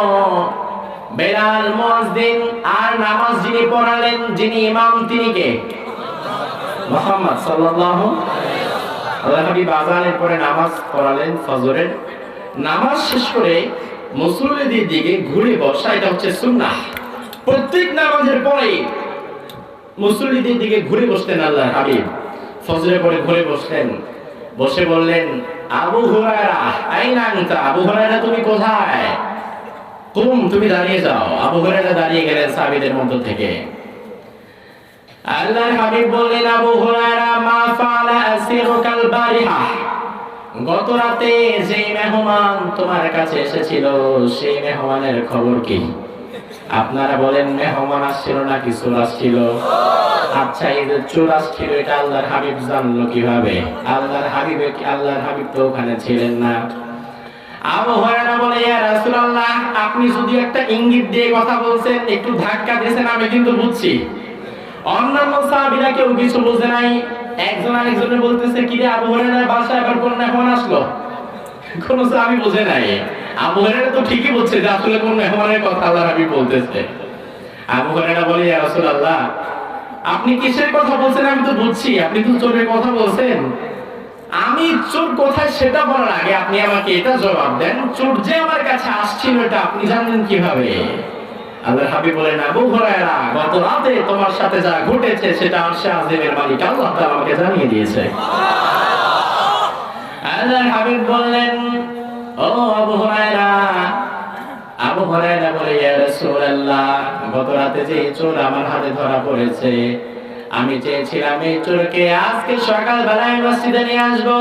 Speaker 1: বেলাল মুয়াজ্জিন, আর নামাজ যিনি পড়ালেন, যিনি ইমাম, তিনি কে? মুহাম্মদ সাল্লাল্লাহু আলাইহি ওয়াসাল্লাম। আল্লাহর হাবিব আযানের পরে নামাজ পড়ালেন ফজরের। নামাজ শেষ করে মুসল্লিদের দিকে ঘুরে বসা, এটা হচ্ছে সুন্নাহ। প্রত্যেক নামাজের পরে মুসল্লিদের দিকে ঘুরে বসতেন আল্লাহর হাবিব। ফজরে পরে ঘুরে বসলেন, বসে বললেন, আবু হুরায়রা আইনা আনতা, আবু হুরায়রা তুমি কোথায়? তুমি দাঁড়িয়ে যাও। আবু হুরায়রা দাঁড়িয়ে গেলেন সাহাবীদের মধ্য থেকে। আল্লাহর হাবিব বললেন, আবু হুরায়রা মা ফাআলা আসিরুকাল বারিহা, গত রাতে যে মেহমান তোমার কাছে এসেছিল সেই মেহমানের খবর কি? আপনারা বলেন মেহমান আসছিল নাকি চোর আসছিল? আচ্ছা, এই যে চোর আসছিল এটা আল্লাহর হাবিব জানলো কিভাবে? আল্লাহর হাবিব তো ওখানে ছিলেন না। আবু হুরায়রা বলে, ইয়া রাসূলুল্লাহ, আপনি যদি একটা ইঙ্গিত দিয়ে কথা বলছেন, একটু ধাক্কা দিয়েছেন, আমি কিন্তু বুঝছি। অন্যান্য সাহাবীরা কেউ কিছু বুঝে নাই। একজন আরেকজনের বলতেছে, কি রে আবু হুরায়রার বাসায় আবার কোন মেহমান আসলো? কোন সাহাবী বুঝে নাই। আবু হুরায়রা তো ঠিকই বলছে যে আসলে কোন মেহমানের কথা আল্লাহর হাবিব বলতেছে। আবু হুরায়রা বলে, ইয়া রাসূলুল্লাহ, আপনি কিসের কথা বলছেন আমি তো বুঝছি, আপনি তো চোরের কথা বলছেন। আমি চোর কোথায় সেটা বলার আগে আপনি আমাকে এটা জবাব দেন, চোর যে আমার কাছে আসছিল এটা আপনি জানলেন কিভাবে? আল্লাহর হাবিব বলেন, আবু হুরায়রা, গত রাতে তোমার সাথে যা ঘটেছে সেটা আরশে আজিমের মালিক আল্লাহ তাআলা আমাকে জানিয়ে দিয়েছে। আল্লাহর হাবিব বললেন, ও আবু হুরায়রা। আবু হুরায়রা বলে, ইয়া রাসূলুল্লাহ, গত রাতে যে চোর আমার হাতে ধরা পড়েছে, আমি চেয়েছিলাম এই চোরকে আজকে সকালবেলায় মসজিদে নিয়ে আসবো।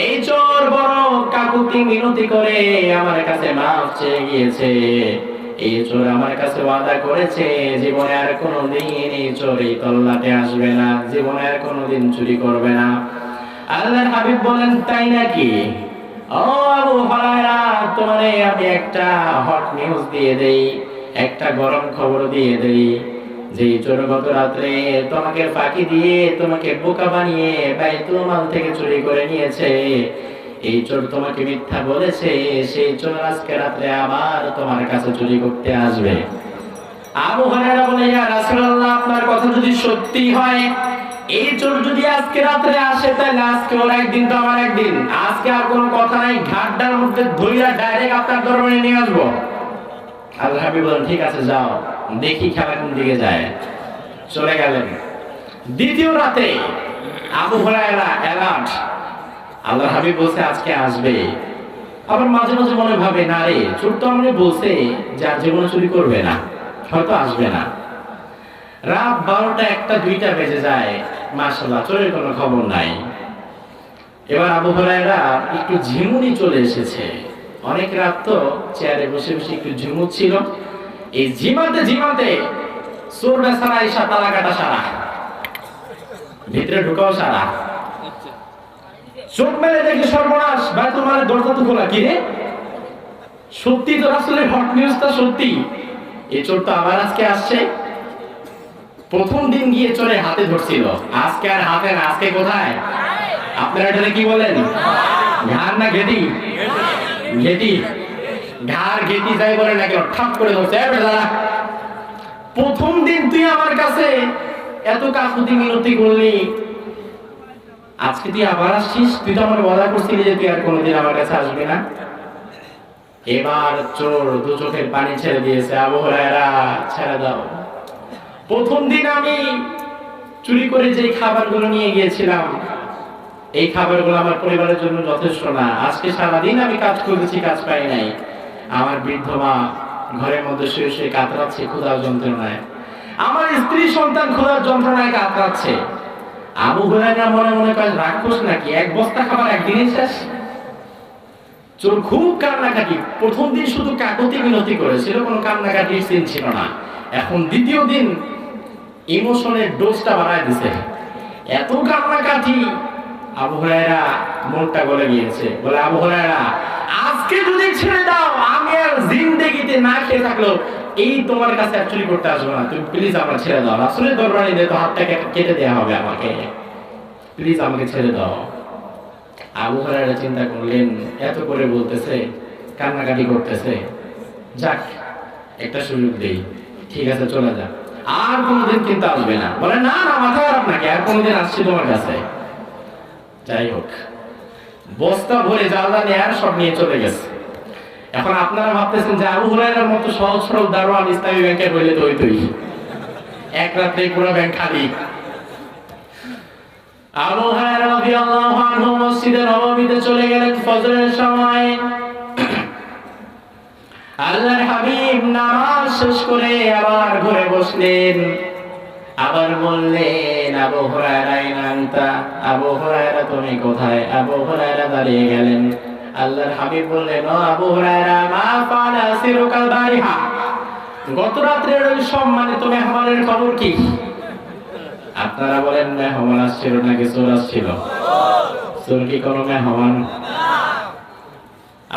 Speaker 1: এই চোর বড় কাকুতি মিনতি করে আমার কাছে মাফ চেয়ে গিয়েছে। এই চোর আমার কাছে ওয়াদা করেছে জীবনে আর কোনোদিন এই চোর এই তল্লাটে আসবে না, জীবনে আর কোনোদিন চুরি করবে না। আল্লাহর হাবিব বলেন, তাই নাকি? ও আবু হুরায়রা, তোমারে আমি একটা হট নিউজ দিয়ে দেই, একটা গরম খবর দিয়ে দেই। যে চোর গত রাত্রে তোমাকে ফাঁকি দিয়ে তোমাকে বোকা বানিয়ে বাইতুল মাল থেকে চুরি করে নিয়েছে, এই চোর তোমাকে মিথ্যা বলেছে, সেই চোর আজকে রাত্রে আবার তোমার কাছে চুরি করতে আসবে। আবু হুরায়রা বলে, ইয়া রাসূলুল্লাহ, আপনার কথা যদি সত্যি হয়, এই চোর যদি আজকে রাত্রে আসে, তাহলে আজকে ওর একদিন তো আমার একদিন, আজকে আর কোনো কথা নাই, ঘাটটার মধ্যে ধইরা ডাইরেক্ট আপনার দরবারে নিয়ে আসবো। আল্লাহর হাবিব বলেন, ঠিক আছে যাও, দেখি খেলা কোন দিকে যায়। চলে গেলেন। দ্বিতীয় রাতে আবু হুরায়রা অ্যালার্ট, আল্লাহর হাবিব বলছে আজকে আসবে। আবার মাঝে মাঝে মনে ভাবে, না রে, চোর তো আমাকে বলছে যে আর জীবনে চুরি করবে না, হয়তো আসবে না। রাত 12টা 1টা 2টা বেজে যায়, মাশাআল্লাহ চোরের কোনো খবর নাই। এবার আবু হুরায়রা একটু ঝিমুনি চলে এসেছে, অনেক রাত তো চেয়ারে বসে বসে একটু ঝিমুচ্ছিল। এই ঝিমাতে ঝিমাতে চোর বেচারা এসা তালা কাটা সারা, ভিতরে ঢুকাও সারা। চোখ মেলে দেখি সর্বনাশ, বাইতুল মালের দরজা তো খোলা। কি রে, সত্যি তো রাসূলের হট নিউজটা সত্যি, এই চোর তো আবার আজকে আসছে। প্রথম দিন গিয়ে চোরে হাতে ধরছিল, আজকে আর হাতে না, আজকে কোথায়? আপনারা এটাকে কি বলেন? ঘাড় না ঘেটি? ঘেটি, ঘাড় ঘেটি যাই বলে নাকি, ঠাপ করে ধরছে। প্রথম দিন তুই আমার কাছে এত কাকুতি মিনতি করলি, আজকে তুই আবার আসছিস? তুই তো আমার ওয়াদা করছিলি যে তুই আর কোনোদিন আমার কাছে আসবি না। এবার চোর দু চোখের পানি ছেড়ে দিয়েছে, আবু হুরায়রা ছেড়ে দাও। প্রথম দিন আমি চুরি করে যে খাবারগুলো নিয়ে গিয়েছিলাম, এই খাবারগুলো আমার পরিবারের জন্য যথেষ্ট না। আজকে সারাদিন আমি কাজ করেছি, কাজ পাই নাই। আমার বৃদ্ধ মা ঘরের মধ্যে শুয়ে শুয়ে কাতরাচ্ছে ক্ষুধার যন্ত্রণায়, আমার স্ত্রী সন্তান ক্ষুধার যন্ত্রণায় কাতরাচ্ছে। আবু হুরায়রা মনে মনে কয়, রাক্ষস নাকি, এক বস্তা খাবার একদিনে শেষ। চোর খুব কান্নাকাটি। প্রথম দিন শুধু কাকুতি মিনতি করেছিল, কোনো কান্নাকাটির সিন ছিল না। এখন দ্বিতীয় দিন ইমোশনের ডোজটা বাড়ায় দিছে, এত কান্নাকাটি। আবু হুরায়রা মনটা গলে গিয়েছে, বলে, আবু হুরায়রা, আজকে যদি ছেড়ে দাও, আমি আর জিন্দেগিতে না খেয়ে থাকলো এই তোমার কাছে চুরি করতে আসবো না, তুমি প্লিজ আমার ছেড়ে দাও। রাসূলের দরবারে নিয়ে তো হাতটা কেটে দেওয়া হবে আমাকে, প্লিজ আমাকে ছেড়ে দাও। আবু হুরায়রা চিন্তা করলেন, এত করে বলতেছে, কান্নাকাটি করতেছে, যাক একটা সুযোগ দেই, ঠিক আছে চলে যা, আর কোনোদিন কিন্তু আসবে না। বলে, না না, মাথা খারাপ নাকি, আর কোনোদিন আসছি তোমার কাছে। যাই হোক, বস্তা ভরে জ্বালানি আর সব নিয়ে চলে গেছে। এখন আপনারা ভাবতেছেন যে আবু হুরায়রার মতো সহজ সরল দারোয়ান ইসলামী ব্যাংকের হইলে তো হইতই, এক রাত্রে পুরো ব্যাংক খালি। আবু হুরায়রা রাদিয়াল্লাহু আনহু মসজিদে নববীতে চলে গেলেন ফজরের সময়। আল্লাহর হাবিব নামাজ শেষ করে আবার ঘরে বসলেন। আবার বললেন, আবু হুরায়রা আইনান্তা, আবু হুরায়রা তুমি কোথায়? আবু হুরায়রা দাঁড়িয়ে গেলেন। আল্লাহর হাবিব বললেন, ও আবু হুরায়রা, মা ফালা সিরুকাল বারিহা, গত রাত্রের ওই সম্মানিত মেহমানের খবর কি? আপনারা বলেন মেহমান আসছিল নাকি চোর আসছিল? চোর কি কোনো মেহমান?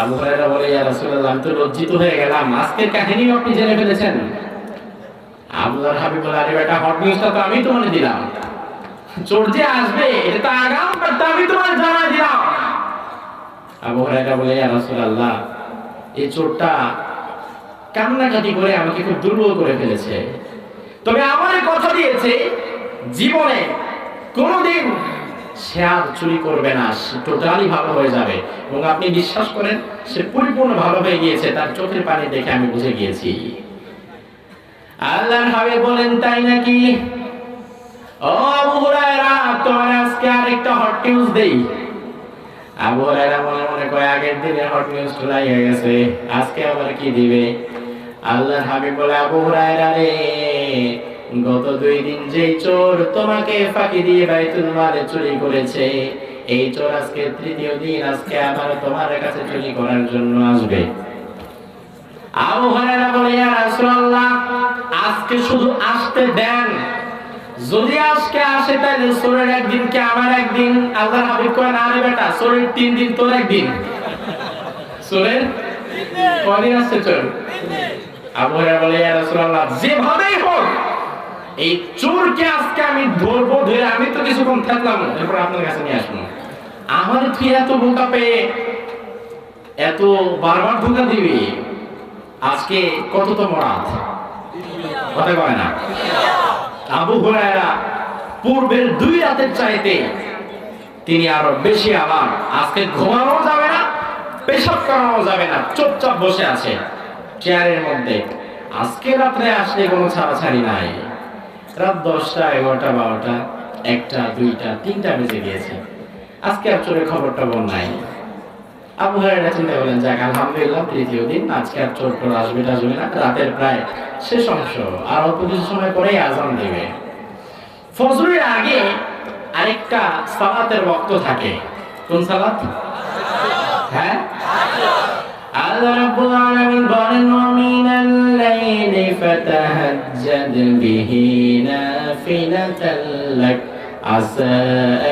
Speaker 1: আবু হুরায়রা বলে, ইয়া রাসূলুল্লাহ, আমি তো লজ্জিত হয়ে গেলাম, আজকের কাহিনীও আপনি জেনে ফেলেছেন। আল্লাহর হাবিব বলে, আরে বেটা, হট নিউজটা তো আমি তোমাকে দিলাম, চোর যে আসবে এটা তো আগাম বার্তা আমি তোমাকে জানাই দিলাম। আবু হুরায়রা বলে, ইয়া রাসূলুল্লাহ, এই চোরটা কান্নাকাটি করে আমাকে খুব দুর্বল করে ফেলেছে, তবে আমার কথা দিয়েছে জীবনে কোনোদিন সে আর চুরি করবে না, সে টোটালি ভালো হয়ে যাবে। এবং আপনি বিশ্বাস করেন, সে পরিপূর্ণ ভালো হয়ে গিয়েছে, তার চোখের পানি দেখে আমি বুঝে গিয়েছি। আল্লাহর হাবিব বলেন, তাই নাকি? ও আবু হুরায়রা, তোমার আজকে আরেকটা হট নিউজ দেই। আবু হুরায়রা মনে মনে কয়, আগের দিনের হট নিউজ চলে গেছে, আজকে আবার কি দিবে? আল্লাহর হাবিব বলে, আবু হুরায়রা রে, গত 2 দিন যে চোর তোমাকে ফাঁকি দিয়ে বাইতুল মালে চুরি করেছে, এই চোর আজকে 3য় দিন আজকে আবার তোমার কাছে চুরি করার জন্য আসবে। আবু হুরায়রা বলে, ইয়া রাসূলুল্লাহ, আজকে শুধু আসতে দেন, যদি আজকে আসে তাহলে চোরের একদিন কি আমার একদিন? আল্লাহর হাবিব কয়, না রে বেটা, চোরের 3 দিন তোর একদিন। চোরের কয়দিন আসছে চোর? আবু হুরায়রা বলে, ইয়া রাসূলুল্লাহ, যেভাবেই হোক এই চোরকে আজকে আমি ধরবো, ধরে আমি তো কিছুক্ষণ থাকলাম, এরপর আপনার কাছে নিয়ে আসবো। আমার কি এত বোকা পেয়ে এত বারবার ধোঁকা দিবি? আজকে কততম রাত? কথা কয় না। আবু হুরায়রা পূর্বের 2 রাতের চাইতে তিনি আরো বেশি আবার, আজকে ঘুমানো যাবে না, পেশাব করানো যাবে না, চুপচাপ বসে আছে চেয়ারের মধ্যে। আজকে রাত্রে আসলে কোনো ছাড়াছাড়ি নাই। রাত 10টা, 11টা, 12টা, 1টা, 2টা, 3টা বেজে গিয়েছে, আজকে আর চোরের খবরটা বল নাই। আবু হুরায়রা চিন্তা করলেন, যাক আলহামদুলিল্লাহ, 3য় দিন, আজকে আর চোর টোর আসবে টাসবে না, রাতের প্রায় শেষ অংশ, আর অল্প কিছু সময় পরেই আযান দেবে। ফজরের আগে আরেকটা সালাতের ওয়াক্ত থাকে। কোন সালাত? হ্যাঁ, আল্লাহ রাব্বুল আলামিন বলেন, মিনাল লাইলি ফাতাহাজ্জাদ বিহি নাফিলাতাল লাক আসা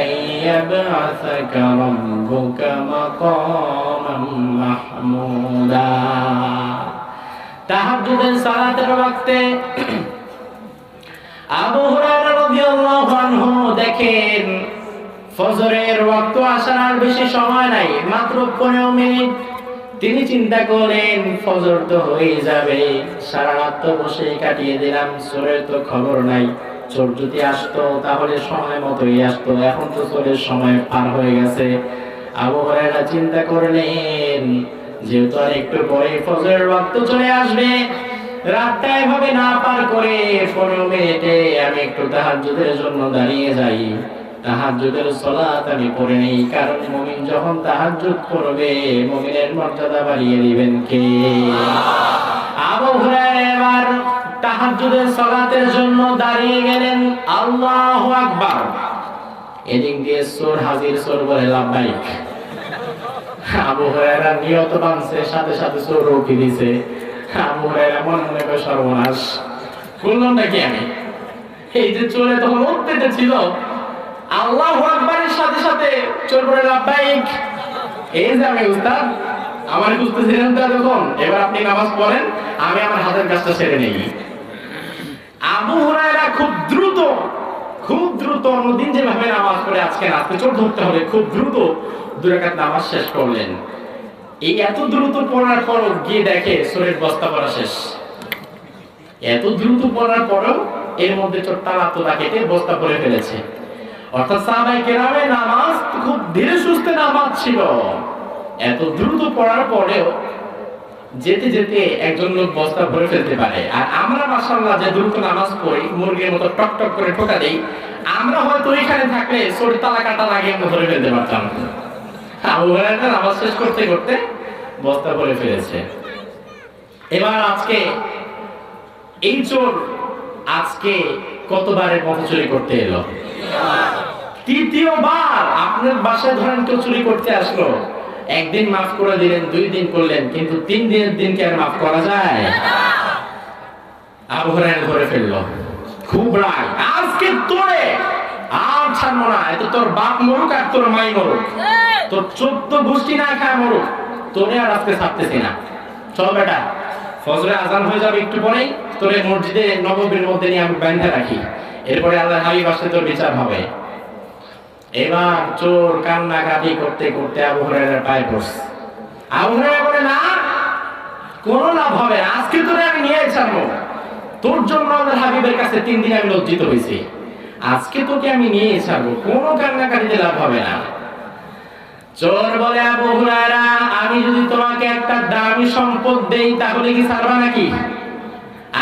Speaker 1: আন ইয়াবআসাকা রাব্বুকা মাকামান মাহমুদা। তাহাজ্জুদের সালাতের ওয়াক্তে আবু হুরায়রা রাদিয়াল্লাহু আনহু দেখেন ফজরের ওয়াক্ত আসার আর বেশি সময় নাই, মাত্র 15 মিনিট। তিনি চিন্তা করেন, ফজর তো হয়ে যাবে, সারা রাত তো বসে কাটিয়ে দিলাম, চোরের তো খবর নাই, চোর যদি আসতো তাহলে সময় মতোই আসতো, এখন তো চোরের সময় পার হয়ে গেছে। আবু হুরায়রা চিন্তা করলেন, যেহেতু আর একটু পরে ফজরের ওয়াক্ত চলে আসবে, রাতটা এভাবে না পার করে 15 মিনিটে আমি একটু তাহাজ্জুদের জন্য দাঁড়িয়ে যাই, তাহাজ্জুদের সালাত আমি পড়ে নেই, কারণ মুমিন যখন তাহাজ্জুদ করবে মুমিনের মর্যাদা বাড়িয়ে দিবেন কে? আবু হুরায়রা এবার তাহাজ্জুদের সালাতের জন্য দাঁড়িয়ে গেলেন। আল্লাহু আকবার। এদিক দিয়ে চোর হাজির, চোর বলে লাব্বাইক। আবু হুরায়রা নিয়ত বানছে, সাথে সাথে চোর রুখে দিয়েছে। আবু হুরায়রা মনে মনে করে, সর্বনাশ করলাম নাকি আমি? এই যে চোরে তখন উঠতে ছিল, আল্লাহু আকবারের সাথে সাথে চোর বলে লাব্বাইক। এই যে আমি উস্তাদ, আমার বুঝতেছিলেন তো এতক্ষণ, এবার আপনি নামাজ পড়েন, আমি আমার হাতের কাজটা ছেড়ে নেই। আবু হুরায়রা খুব দ্রুত অন্যদিন যেভাবে নামাজ পড়ে আজকে রাতে চোর ধরতে হবে, খুব দ্রুত 2 রাকাত নামাজ শেষ করলেন। এই এত দ্রুত পড়ার পর গিয়ে দেখে চোরের বস্তা পড়া শেষ। এত দ্রুত পড়ার পরও এর মধ্যে চোর তালা কেটে বস্তা পরে ফেলেছে। অর্থাৎ সাহাবায়ে কেরামে নামাজ খুব ধীরে সুস্থে নামাজ ছিল। এত দ্রুত পড়ার পরেও যেতে যেতে একজন লোক বস্তা ভরে ফেলতে পারে, আর আমরা মাশাআল্লাহ যে দ্রুত নামাজ পড়ি, মুরগির মতো টক টক করে ঠোকা দেই, আমরা হয়তো ওইখানে থাকলে চোরের তালা কাটা লাগিয়ে আমরা ধরে ফেলতে পারতাম। আবু হুরায়রা নামাজ শেষ করতে করতে বস্তা করে ফেলেছে। এবার আজকে এই চোর আজকে কতবারের মতো চুরি করতে এলো? তৃতীয়বার। আপনার বাসায় ধরেন কেউ চুরি করতে আসলো, একদিন মাফ করে দিলেন, 2 দিন করলেন, কিন্তু 3 দিনের দিন কি আর মাফ করা যায়? আবু হুরায়রা ধরে ফেললো, খুব রাগ, আজকে তোরে আর ছাড়বো না, এত তোর বাপ মরুক আর তোর মাই মরুক, তোর 14 গোষ্ঠী না খায় মরুক, তোরে আর আজকে ছাড়তেছি না। চল বেটা, ফজরে আজান হয়ে যাবে একটু পরেই, তোরে মসজিদে নববীর মধ্যে নিয়ে আমি বাঁধা রাখি, এরপরে আল্লাহর হাবিব আসলে তোর বিচার হবে। এবার চোর কান্নাকাটি করতে করতে আবু হুরায়রার পায়ে পড়ছে। আবু হুরায়রা বলে, না, কোনো লাভ হবে না, আজকে তোরে আমি নিয়ে ছাড়বো, তোর জন্য আল্লাহর হাবিবের কাছে 3 দিন আমি লজ্জিত হয়েছি, আজকে তোকে আমি নিয়ে ছাড়বো, কোনো কান্নাকাটিতে লাভ হবে না। চোর বলে, আবু হুরায়রা, আমি যদি তোমাকে একটা দামি সম্পদ দেই তাহলে কি ছাড়বা নাকি?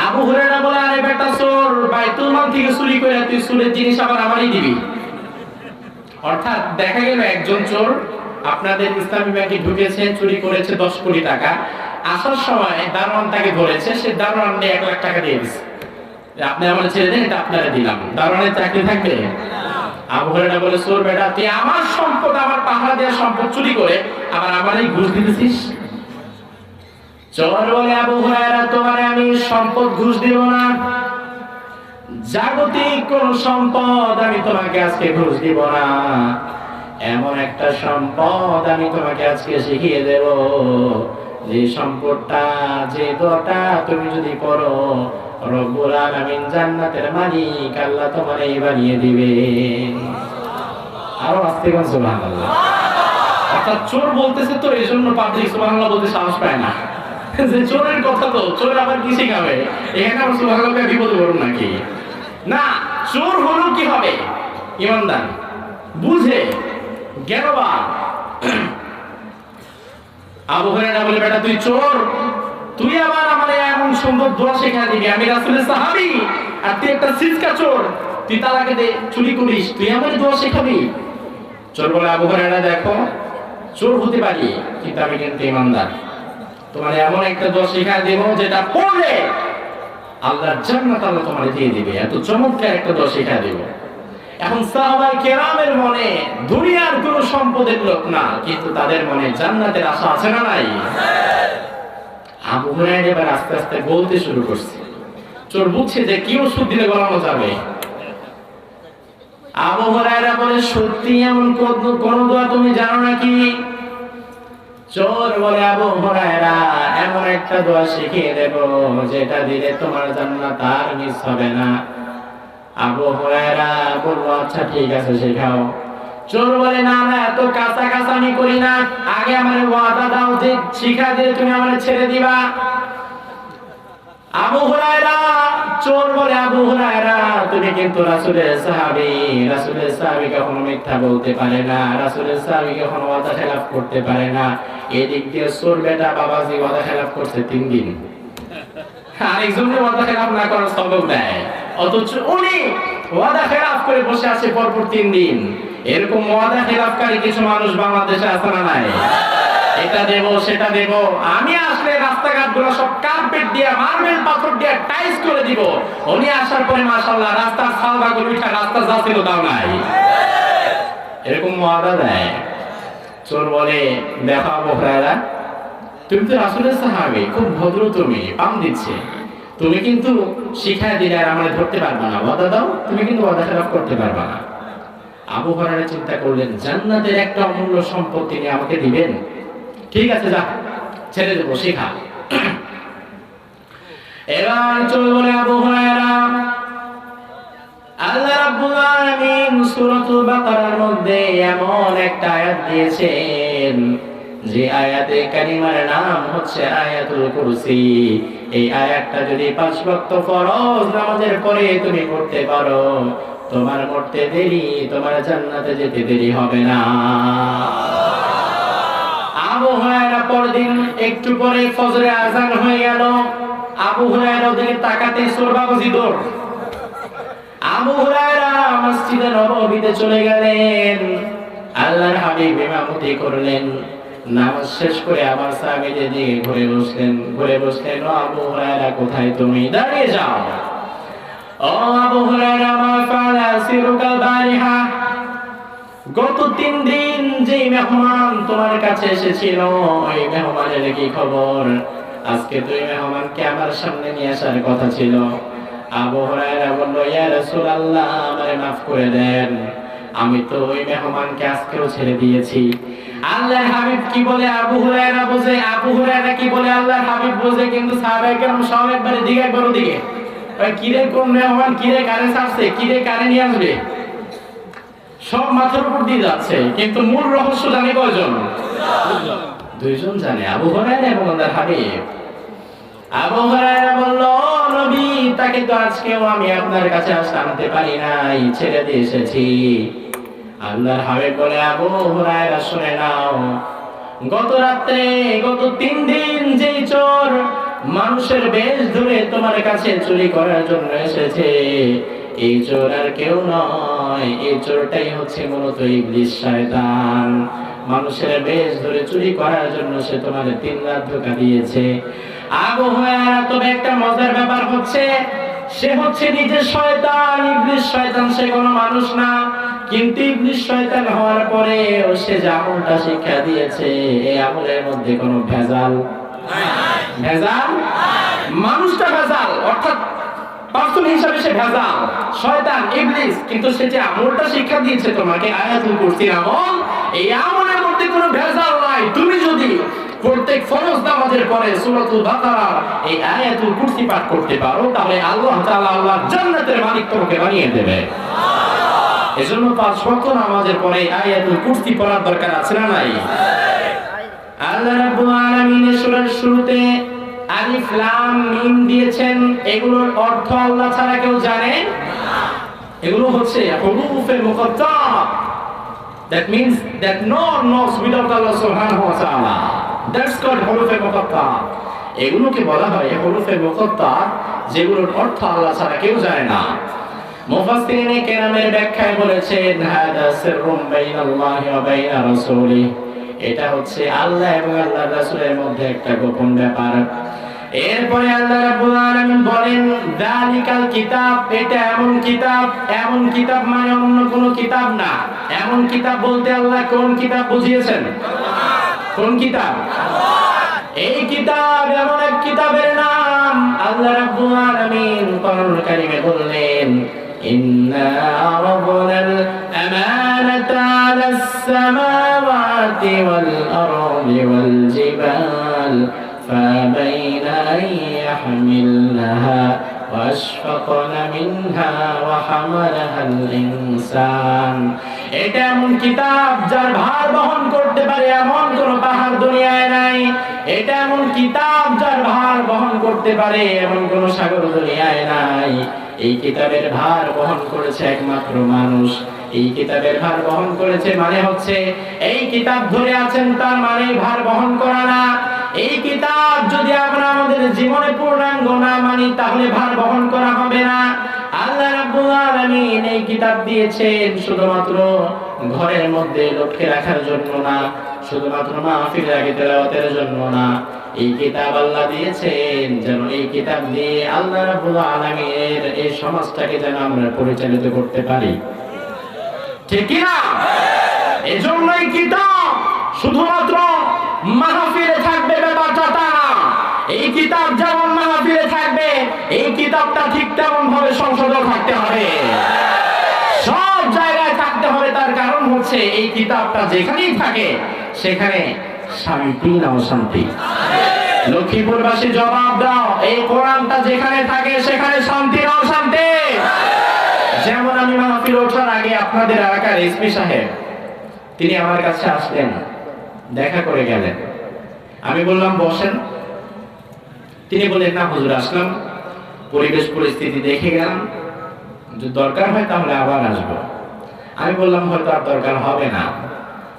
Speaker 1: আবু হুরায়রা বলে, আরে বেটা চোর, বাইতুল মাল থেকে চুরি করে তুই চুরের জিনিস আবার আমারই দিবি। অর্থাৎ দেখা গেল একজন চোর আপনাদের ইসলামী ব্যাংকে ঢুকেছে, চুরি করেছে 10 কোটি টাকা, আসার সময় দারোয়ান তাকে ধরেছে, সে দারোয়ান 1 লাখ টাকা দিয়ে দিচ্ছে, আপনি আমার ছেড়ে দেন, এটা আপনারা দিলাম, দারোয়ানের চাকরি থাকবে? আবু হুরায়রা বলে, চোর বেটা, তুই আমার সম্পদ, আমার পাহারা দেওয়ার সম্পদ চুরি করে আবার আমারই ঘুষ দিতেছিস। চোর বলে, আবু হুরায়রা, তোমারে আমি সম্পদ ঘুষ দিব না, জাগতিক কোন সম্পদ আমি তোমাকে আজকে ঘুষ দিব না, এমন একটা সম্পদ আমি তোমাকে আজকে শিখিয়ে দেব, যে সম্পদটা, যে দোয়াটা তুমি যদি পড়ো, রব্বুল আলামিন জান্নাতের মালিক আল্লাহ তোমারে বানিয়ে দিবে। আরো আস্তে করে সুবহানাল্লাহ। অর্থাৎ চোর বলতেছে তো, এই জন্য পাবলিক সুবহানাল্লাহ বলতে সাহস পায় না, যে চোরের কথা, তো চোর আবার কি শিখাবে, এখানে আবার সুবহানাল্লাহকে বিপদ করুন নাকি? না, চোর হলো কি হবে? ইমানদার, বুঝে, জ্ঞানবান। আবু হুরায়রা বলে, বেটা তুই চোর, তুই আবার আমারে এমন সুন্দর দোয়া শেখা দিবি, আমি রাসূলের সাহাবী আর তুই একটা সিজকা চোর, তুই তালাকে দে, চুরি করিস, তুই আমারে দোয়া শেখাবি? চোর বলে, আবু হুরায়রা দেখো, চোর হতে পারি কিন্তু আমি কিন্তু ইমানদার, তোমার এমন একটা দোয়া শেখা দেব যেটা পড়লে আল্লাহর জান্নাত আল্লাহ তোমারে দিয়ে দিবে, এত চমৎকার একটা দোয়া শেখা দেব। এখন সাহাবায়ে কেরামের মনে দুনিয়ার কোনো সম্পদের লোক না, কিন্তু তাদের মনে জান্নাতের আশা আছে না নাই? আবু হুরায়রা এবার আস্তে আস্তে বলতে শুরু করছে, চোর বুঝছে যে কি ওষুধ দিলে গলানো যাবে। আবু হুরায়রা বলে, সত্যি এমন কোন দোয়া তুমি জানো নাকি? চোর বলে, আবু হুরায়রা, এমন একটা দোয়া শিখিয়ে দেব যেটা দিলে তোমার জান্নাত আর মিস হবে না। আবু হুরায়রা বলল, আচ্ছা ঠিক আছে, শেখাও। চোর বলে, না না, এত কাঁচা আমি করি না, আগে আমার ওয়াদা দাও যে শিখা দিয়ে তুমি আমারে ছেড়ে দিবা। আবু হুরায়রা, চোর বলে, আবু হুরায়রা, তুমি কিন্তু রাসূলের সাহাবী, রাসূলের সাহাবী কখনো মিথ্যা বলতে পারে না, রাসূলের সাহাবী কখনো ওয়াদা খেলাফ করতে পারে না। এদিক দিয়ে চোর বেটা বাবাজি ওয়াদা খেলাফ করছে 3 দিন, আরেকজনের ওয়াদা খেলাফ না করার সবক দেয়, অথচ উনি ওয়াদা খেলাফ করে বসে আছে পরপর 3 দিন। এরকম ওয়াদা খেলাফকারী কিছু মানুষ বাংলাদেশে আছে না নাই? এটা দেব, সেটা দেব, আমি আসলে রাস্তাঘাটগুলো সব কার্পেট দিয়ে, মার্বেল পাথর দিয়ে টাইলস করে দিব, উনি আসার পরে মাশাআল্লাহ রাস্তার সালবাগুলো উঠা রাস্তা যাচ্ছিল তাও নাই, এরকম ওয়াদা দেয়। চোর বলে, দেখো আবু হুরায়রা, তুমি তো রাসূলের সাহাবী, খুব ভদ্র, তুমি পাম দিচ্ছে, তুমি কিন্তু শিখায় দিলে আর আমাদের ধরতে পারবা না, ওয়াদা দাও, তুমি কিন্তু ওয়াদা খেলাফ করতে পারবা না। আবু হুরায়রা চিন্তা করলেন, জান্নাতের একটা অমূল্য সম্পদ তিনি আমাকে দিবেন, ঠিক আছে যা, ছেড়ে দেবো, শেখা। এবার চোর বলে, আবু হুরায়রা, আল্লাহ রাব্বুল আলামিন সূরাতুল বাকারার মধ্যে এমন একটা আয়াত দিয়েছেন, যে আয়াতে কারিমার নাম হচ্ছে আয়াতুল কুরসি। এই আয়াতটা যদি 5 ওয়াক্ত ফরজ নামাজের পরে তুমি পড়তে পারো, তোমার মরতে দেরি, তোমার জান্নাতে যেতে দেরি হবে না। আবু হুরায়রা পরদিন একটু পরে ফজরে আযান হয়ে গেল, আবু হুরায়রা ওদিকে তাকাতে চোর বাবাজি দৌড়। আবু হুরায়রা মসজিদে নববীতে চলে গেলেন, আল্লাহর হাবিব ইমামতি করলেন, নামাজ শেষ করে আবার সাহাবীদের দিকে ঘুরে বসলেন। ও আবু হুরায়রা, কোথায় তুমি? দাঁড়িয়ে যাও। ও আবু হুরায়রা, মা ফাআলা সিরুকাল বারিহা, গত 3 দিন যে মেহমান তোমার কাছে এসেছিল, ওই মেহমানের কি খবর? আজকে তুই মেহমানকে আমার সামনে নিয়ে আসার কথা ছিল। আবু হুরায়রা বলল, ইয়া রাসূলুল্লাহ, আমারে মাফ করে দেন, আমি তো ওই মেহমানকে আজকেও ছেড়ে দিয়েছি। আল্লাহর হাবিব কি বলে আবু হুরায়রা বোঝে, আবু হুরায়রা কি বলে আল্লাহর হাবিব বোঝে, কিন্তু সাহাবায়ে কেরাম সব একবারে দিকে একবার ওদিকে। ওই কিরে কোন মেহমান, কিরে কারে ছাড়ছে, কিরে কারে নিয়ে আসবে, সব মাথার উপর দিয়ে যাচ্ছে, কিন্তু মূল রহস্য জানে কয়জন? দুইজন জানে, আবু হুরায়রা এবং আল্লাহর হাবিব। আবু হুরায়রা বলল, নবী, তাকে তো আজকেও আমি আপনার কাছে আনতে পারি নাই, ছেড়ে দিয়ে এসেছি। আল্লাহর হাবিব বলে, আবু হুরায়রা শুনে নাও, গত রাত্রে, গত 3 দিন যেই চোর মানুষের বেশ ধরে তোমার কাছে চুরি করার জন্য এসেছে, এই চোর আর কেউ নয়, এই চোরটাই হচ্ছে মূলত ইবলিস শয়তান। মানুষের বেশ ধরে চুরি করার জন্য সে তোমার 3 রাত ধোঁকা দিয়েছে। আবু হুরায়রা, তবে একটা মজার ব্যাপার হচ্ছে, সে হচ্ছে নিজে শয়তান, ইবলিস শয়তান, সে কোনো মানুষ না। কিন্তু ইবলিস শয়তান হওয়ার পরে ও সে যে আমলটা শিক্ষা দিয়েছে, এই আমলের মধ্যে কোনো ভেজাল ভেজাল মানুষটা ভেজাল, অর্থাৎ পার্সন হিসাবে সে ভেজাল, শয়তান, ইবলিস, কিন্তু সে যে আমলটা শিক্ষা দিয়েছে তোমাকে, আয়াতুল কুরসির আমল, এই আমলের মধ্যে কোনো ভেজাল নাই। তুমি যদি প্রত্যেক ফরজ নামাজের পরে সূরাতুল বাকারা এই আয়াতুল কুরসি পাঠ করতে পারো, তাহলে আল্লাহ তাআলা আল্লাহর জান্নাতের মালিক তোমাকে বানিয়ে দেবে। এজন্য 5 ওয়াক্ত নামাজের পরে আয়াতুল কুরসি পড়ার দরকার আছে না নাই? আল্লাহ রাব্বুল আলামিন সূরার শুরুতে আলিফ লাম মিম দিয়েছেন, এগুলোর অর্থ আল্লাহ ছাড়া কেউ জানে না। এগুলো হচ্ছে হুরুফে মুকাত্তাআত, that means that no one knows without Allah subhanahu wa ta'ala, that's called হুরুফে মুকাত্তাআত। এগুলোকে বলা হয় হুরুফে মুকাত্তাআত, যেগুলোর অর্থ আল্লাহ ছাড়া কেউ জানে না। মুফাসসিরিনে কেরামের ব্যাখ্যায় বলেছেন, হাদা সিররুম বাইনাল্লাহি ওয়া বাইনা রাসূলিহি, এটা হচ্ছে আল্লাহ এবং আল্লাহর রাসূলের মধ্যে একটা গোপন ব্যাপার। এরপরে আল্লাহ রাব্বুল আলামিন বলেন, যালিকাল কিতাব, এটা এমন কিতাব মানে অন্য কোনো কিতাব না। এমন কিতাব বলতে আল্লাহ কোন কিতাব বুঝিয়েছেন? কোন কিতাব? এই কিতাব এমন এক কিতাবের নাম আল্লাহ রাব্বুল আলামিন কোরআনুল কারীমে বললেন, ইন্না আরাদনাল আমানাতা আলাস সামাওয়াতি ওয়াল আরদি ওয়াল জিবাল فأبين أن يحملنها وأشفقن منها وحملها الإنسان। এটা এমন কিতাব যার ভার বহন করতে পারে এমন কোন পাহাড় দুনিয়ায় নাই। এটা এমন কিতাব যার ভার বহন করতে পারে এমন কোন সাগর দুনিয়ায় নাই। এই কিতাবের ভার বহন করেছে একমাত্র মানুষ। এই কিতাবের ভার বহন করেছে মানে হচ্ছে এই কিতাব ধরে আছেন, তার মানে ভার বহন করা না। এই কিতাব যদি আমরা আমাদের জীবনে পূর্ণাঙ্গ না মানি, তাহলে ভার বহন করা হবে না। আল্লাহ রাব্বুল আলামিন এই কিতাব দিয়েছেন শুধুমাত্র ঘরের মধ্যে লক্ষ্যে রাখার জন্য না, শুধুমাত্র মাহফিল আগে তেলাওয়াতের জন্য না। এই কিতাব আল্লাহ দিয়েছেন যেন এই কিতাব দিয়ে আল্লাহ রাব্বুল আলামিনের এই সমাজটাকে যেন আমরা পরিচালিত করতে পারি, ঠিক কি না? এজন্য এই কিতাব শুধুমাত্র মাহফিলে থাকবে ব্যাপারটা তা না। এই কিতাব যেমন মাহফিলে থাকবে, এই কিতাবটা ঠিক তেমন ভাবে সংসদে থাকতে হবে, সব জায়গায় থাকতে হবে। তার কারণ হচ্ছে এই কিতাবটা যেখানেই থাকে সেখানে শান্তি না অশান্তি। লক্ষ্মীপুরবাসী জবাব দাও, এই কোরআনটা যেখানে থাকে সেখানে শান্তি না অশান্তি? যেমন আমি মাহফিল ওঠার আগে আপনাদের এলাকার এসপি সাহেব তিনি আমার কাছে আসলেন, দেখা করে গেলেন। আমি বললাম বসেন। তিনি বললেন না হুজুর, আসলাম, পরিবেশ পরিস্থিতি দেখে গেলাম, যদি দরকার হয় তাহলে আবার আসবো। আমি বললাম হয়তো আর দরকার হবে না।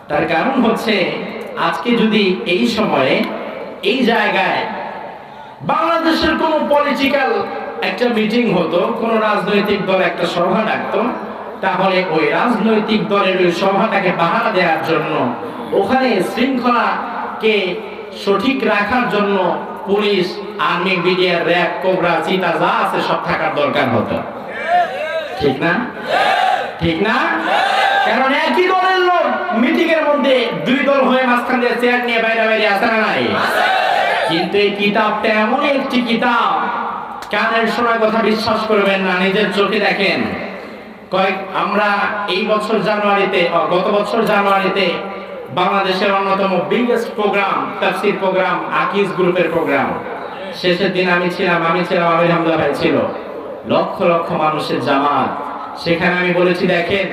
Speaker 1: তার কারণ হচ্ছে আজকে যদি এই সময়ে এই জায়গায় বাংলাদেশের কোন পলিটিক্যাল একটা মিটিং হতো, কোন রাজনৈতিক দল একটা সভা ডাকতো, তাহলে ওই রাজনৈতিক দলের ওই সভাটাকে বাহারা দেওয়ার জন্য, ওখানে শৃঙ্খলাকে সঠিক রাখার জন্য police, army, BDR, RAB, cobra, চিতা যা আছে সব থাকার দরকার হতো। ঠিক না? ঠিক না? কারণ একই দলের লোক মিটিং এর মধ্যে দুই দল হয়ে মাঝখান দিয়ে চেয়ার নিয়ে বাইরে বাইরে আসে না নাই? কিন্তু এই কিতাবটা এমন একটি কিতাব, কানের শোনা কথা বিশ্বাস করবেন না, নিজের চোখে দেখেন। আমরা এই বছর জানুয়ারিতে, গত বছর জানুয়ারিতে বাংলাদেশের অন্যতম বিগেস্ট প্রোগ্রাম, তাফসীর প্রোগ্রাম, আকিজ গ্রুপের প্রোগ্রাম, শেষের দিন আমি ছিলাম, আমির হামদা ভাই ছিল, লক্ষ লক্ষ মানুষের জামাত। সেখানে আমি বলেছি, দেখেন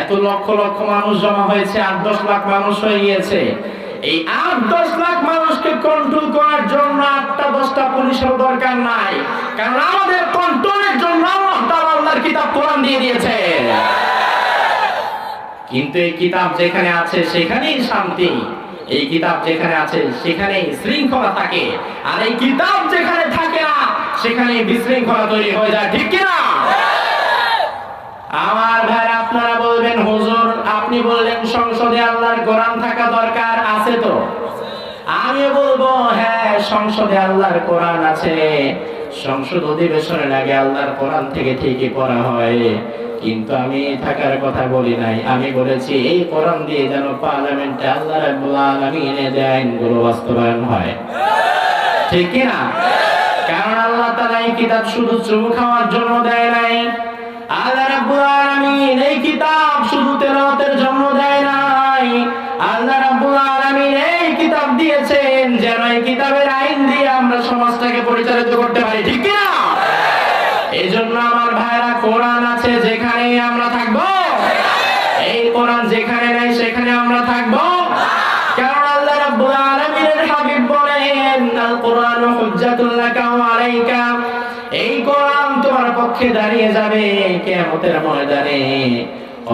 Speaker 1: এত লক্ষ লক্ষ মানুষ জমা হয়েছে, 8-10 লাখ মানুষ হয়ে গিয়েছে। এই 8-10 লাখ মানুষকে কন্ট্রোল করার জন্য 8টা-10টা পুলিশের দরকার নাই, কারণ আমাদের কন্ট্রোলের জন্য আল্লাহ তাআলা আল্লাহর কিতাব কোরআন দিয়ে দিয়েছে। কিন্তু এই কিতাব যেখানে আছে সেখানেই শান্তি, এই কিতাব যেখানে আছে সেখানেই শৃঙ্খলা থাকে, আর এই কিতাব যেখানে থাকে না সেখানেই বিশৃঙ্খলা তৈরি হয়ে যায়। ঠিক কি না? আমার ভাই, আপনারা বলবেন হুজুর আপনি বললেন সংসদে আল্লাহর কোরআন থাকা দরকার, আছে তো? আমি বলবো হ্যাঁ, সংসদে আল্লাহর কোরআন আছে, সংসদ অধিবেশনের আগে আল্লাহর কোরআন থেকে ঠিকই পড়া হয়, কিন্তু আমি থাকার কথা বলি নাই। আমি বলেছি এই কোরআন দিয়ে যেন পার্লামেন্টে আল্লাহ রাব্বুল আলামিনের আইনগুলো বাস্তবায়ন হয়। ঠিক কি না? কারণ আল্লাহ তাআলা এই কিতাব শুধু চুমু খাওয়ার জন্য দেয় নাই, আল্লাহ রাব্বুল আলামিন এই কিতাব শুধু তেলাওয়াতের জন্য দেয় নাই, আল্লাহ রাব্বুল আলামিন এই কিতাব দিয়েছেন যেন এই কিতাবের আইন দিয়ে আমরা সমাজটাকে পরিচালিত করতে পারি। ঠিক কি না? এই জন্য আমার ভাইরা, কোরআন আছে যেখানে আমরা থাকবো, এই কোরআন যেখানে নাই সেখানে আমরা থাকবো। কারণ আল্লাহ রাব্বুল আলামিনের হাবিব বলেন, আল কোরআনু হুজ্জাতুল লাকা ওয়া আলাইকা, এই কোরআন তোমার পক্ষে দাঁড়িয়ে যাবে কিয়ামতের ময়দানে,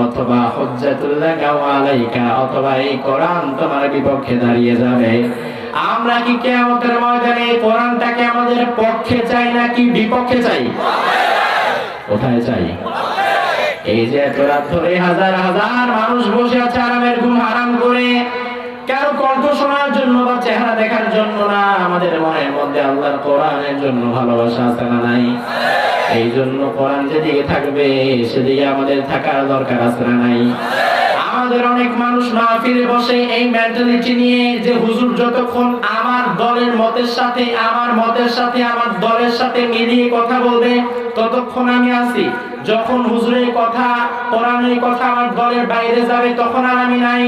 Speaker 1: অথবা হুজ্জাতুল লাকা ওয়া আলাইকা, অথবা এই কোরআন তোমার বিপক্ষে দাঁড়িয়ে যাবে। আমরা কি কিয়ামতের ময়দানে কোরআনটাকে আমাদের পক্ষে চাই নাকি বিপক্ষে চাই? কোথায় চাই? এই যে এত রাত ধরে হাজার হাজার মানুষ বসে আছে আরামের ঘুম হারাম করে, কারো কণ্ঠ শোনার জন্য বা চেহারা দেখার জন্য না, আমাদের মনের মধ্যে আল্লাহর কোরআনের জন্য ভালোবাসা আছে না নাই? এই জন্য কোরআন যেদিকে থাকবে সেদিকে আমাদের থাকার দরকার আছে না নাই? আমাদের অনেক মানুষ মাহফিলে বসে এই মেন্টালিটি নিয়ে যে হুজুর যতক্ষণ আমার দলের মতের সাথে, আমার মতের সাথে, আমার দলের সাথে মিলিয়ে কথা বলবে ততক্ষণ আমি আছি, যখন হুজুরের কথা, কোরআনের কথা আমার দলের বাইরে যাবে তখন আর আমি নাই।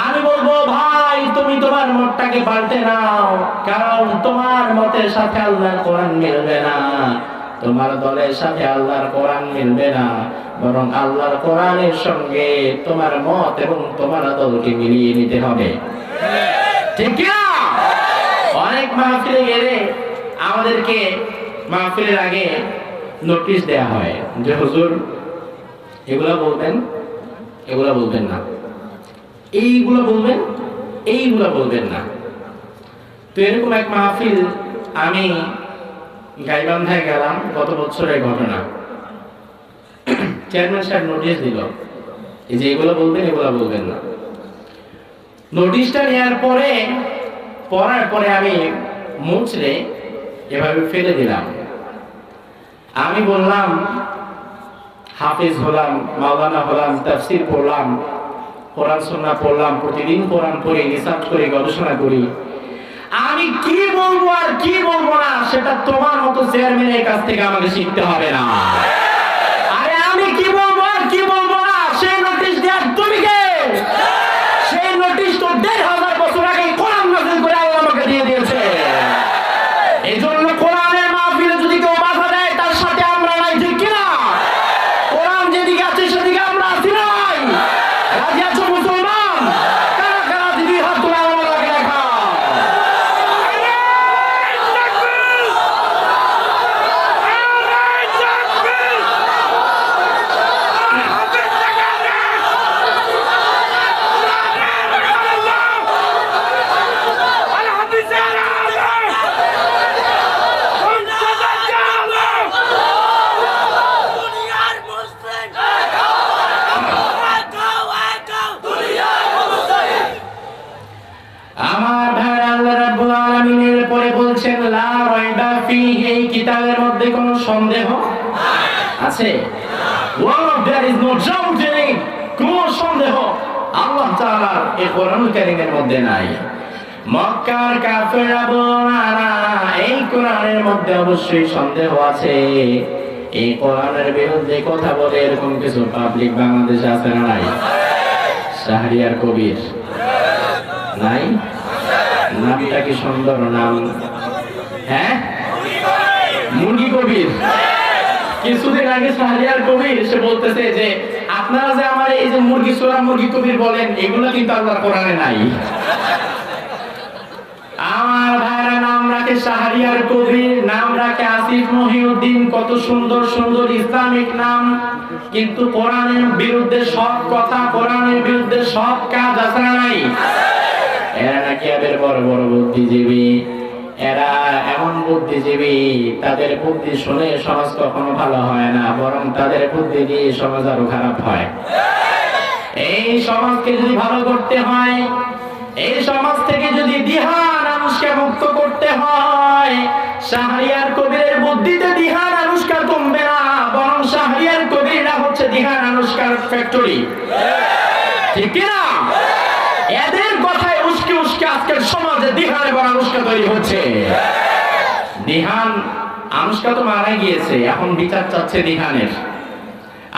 Speaker 1: আমি বলবো ভাই, তুমি তোমার মতটাকে পাল্টে নাও, কারণ তোমার মতের সাথে আল্লাহর কোরআন মিলবে না, তোমার দলের সাথে আল্লাহর কোরআন মিলবে না, বরং আল্লাহর কোরআনের সঙ্গে তোমার মত এবং তোমার দলকে মিলিয়ে নিতে হবে। ঠিক কি না? অনেক মাহফিলে গেলে আমাদেরকে মাহফিলের আগে নোটিশ দেয়া হয় যে হুজুর এগুলা বলবেন, এগুলা বলবেন না, এইগুলো বলবেন, এইগুলো বলবেন না। তো এরকম এক মাহফিল আমি গাইবান্ধায় গেলাম, গত বছরের ঘটনা। চেয়ারম্যান সাহেব নোটিশ দিল এই যে এগুলো বলবেন, এগুলো বলবেন না। নোটিশটা নেওয়ার পরে, পড়ার পরে আমি মুচড়ে এভাবে ফেলে দিলাম। আমি বললাম হাফিজ হলাম, মাওলানা হলাম, তাফসীর পড়লাম, কোরআন সুন্নাহ পড়লাম, প্রতিদিন কোরআন পড়ি, রিসার্চ করি, গবেষণা করি। আমি কি বলবো আর কি বলবো না সেটা তোমার মতো চেয়ারম্যানের কাছ থেকে আমাকে শিখতে হবে না। আরে আমি কি বলবো আর কি বলবো না সেই নোটিশ দেওয়ার তুমি কে? সেই নোটিশ তো ১,৫০০ বছর আগে কোরআন নাযিল করে আল্লাহ আমাকে দিয়ে দিয়েছে। এই জন্য কোরআনের মাহফিলে যদি কেউ বাধা দেয় তার সাথে আমরা নাই। ঠিক কিনা? কোরআন যেদিকে আছে সেদিকে আমরা আছি নাই? রাজি আছো মুসলমান? কারা কারা দিদি হাত তুলে আমার লাগে দেখা। আছে? there is no doubt in it, কোন সন্দেহ আল্লাহ তাআলার এই কোরআনুল কারীমের মধ্যে নাই। মক্কার কাফেররা বলে না, এই কোরআনের মধ্যে অবশ্যই সন্দেহ আছে। এই কোরআনের বিরুদ্ধে কথা বলে এরকম কিছু পাবলিক বাংলাদেশে আছে না নাই? শাহরিয়ার কবির নাই? নামটা কি সুন্দর নাম, হ্যাঁ, মুরগি কবির। কিছুদিন আগে শাহরিয়ার কবির সে বলতেছে যে আপনারা যে আমার এই যে মুরগি সোরা মুরগি কবির বলেন, এগুলো কিন্তু আল্লাহর কোরআনে নাই। আমার ভাইরা নাম রাখে শাহরিয়ার কবির, নাম রাখে আসিফ মহিউদ্দিন, কত সুন্দর সুন্দর ইসলামিক নাম, কিন্তু কোরআনের বিরুদ্ধে সব কথা, কোরআনের বিরুদ্ধে সব কাজ আছে না নাই? এরা নাকি এদের বড় বড় বুদ্ধিজীবী, এরা এমন বুদ্ধিজীবী, তাদের বুদ্ধি শুনে সমাজ কখনো ভালো হয় না, বরং তাদের বুদ্ধি দিয়ে সমাজ আরো খারাপ হয়। এই সমাজকে যদি ভালো করতে হয়, এই সমাজ থেকে যদি দিহান আনুষ্কা মুক্ত করতে হয়, শাহরিয়ার কবিরের বুদ্ধিতে দিহান আনুষ্কা কমবে না, বরং শাহরিয়ার কবিররা হচ্ছে দিহান আনুষ্কার ফ্যাক্টরি, ঠিক কিনা? এদের কথায় উস্কে উস্কে আজকের সমাজে দিহান এবং আনুষ্কা তৈরি হচ্ছে। দিহান আনুষ্কা তো মারা গিয়েছে, এখন বিচার চাচ্ছে দিহানের।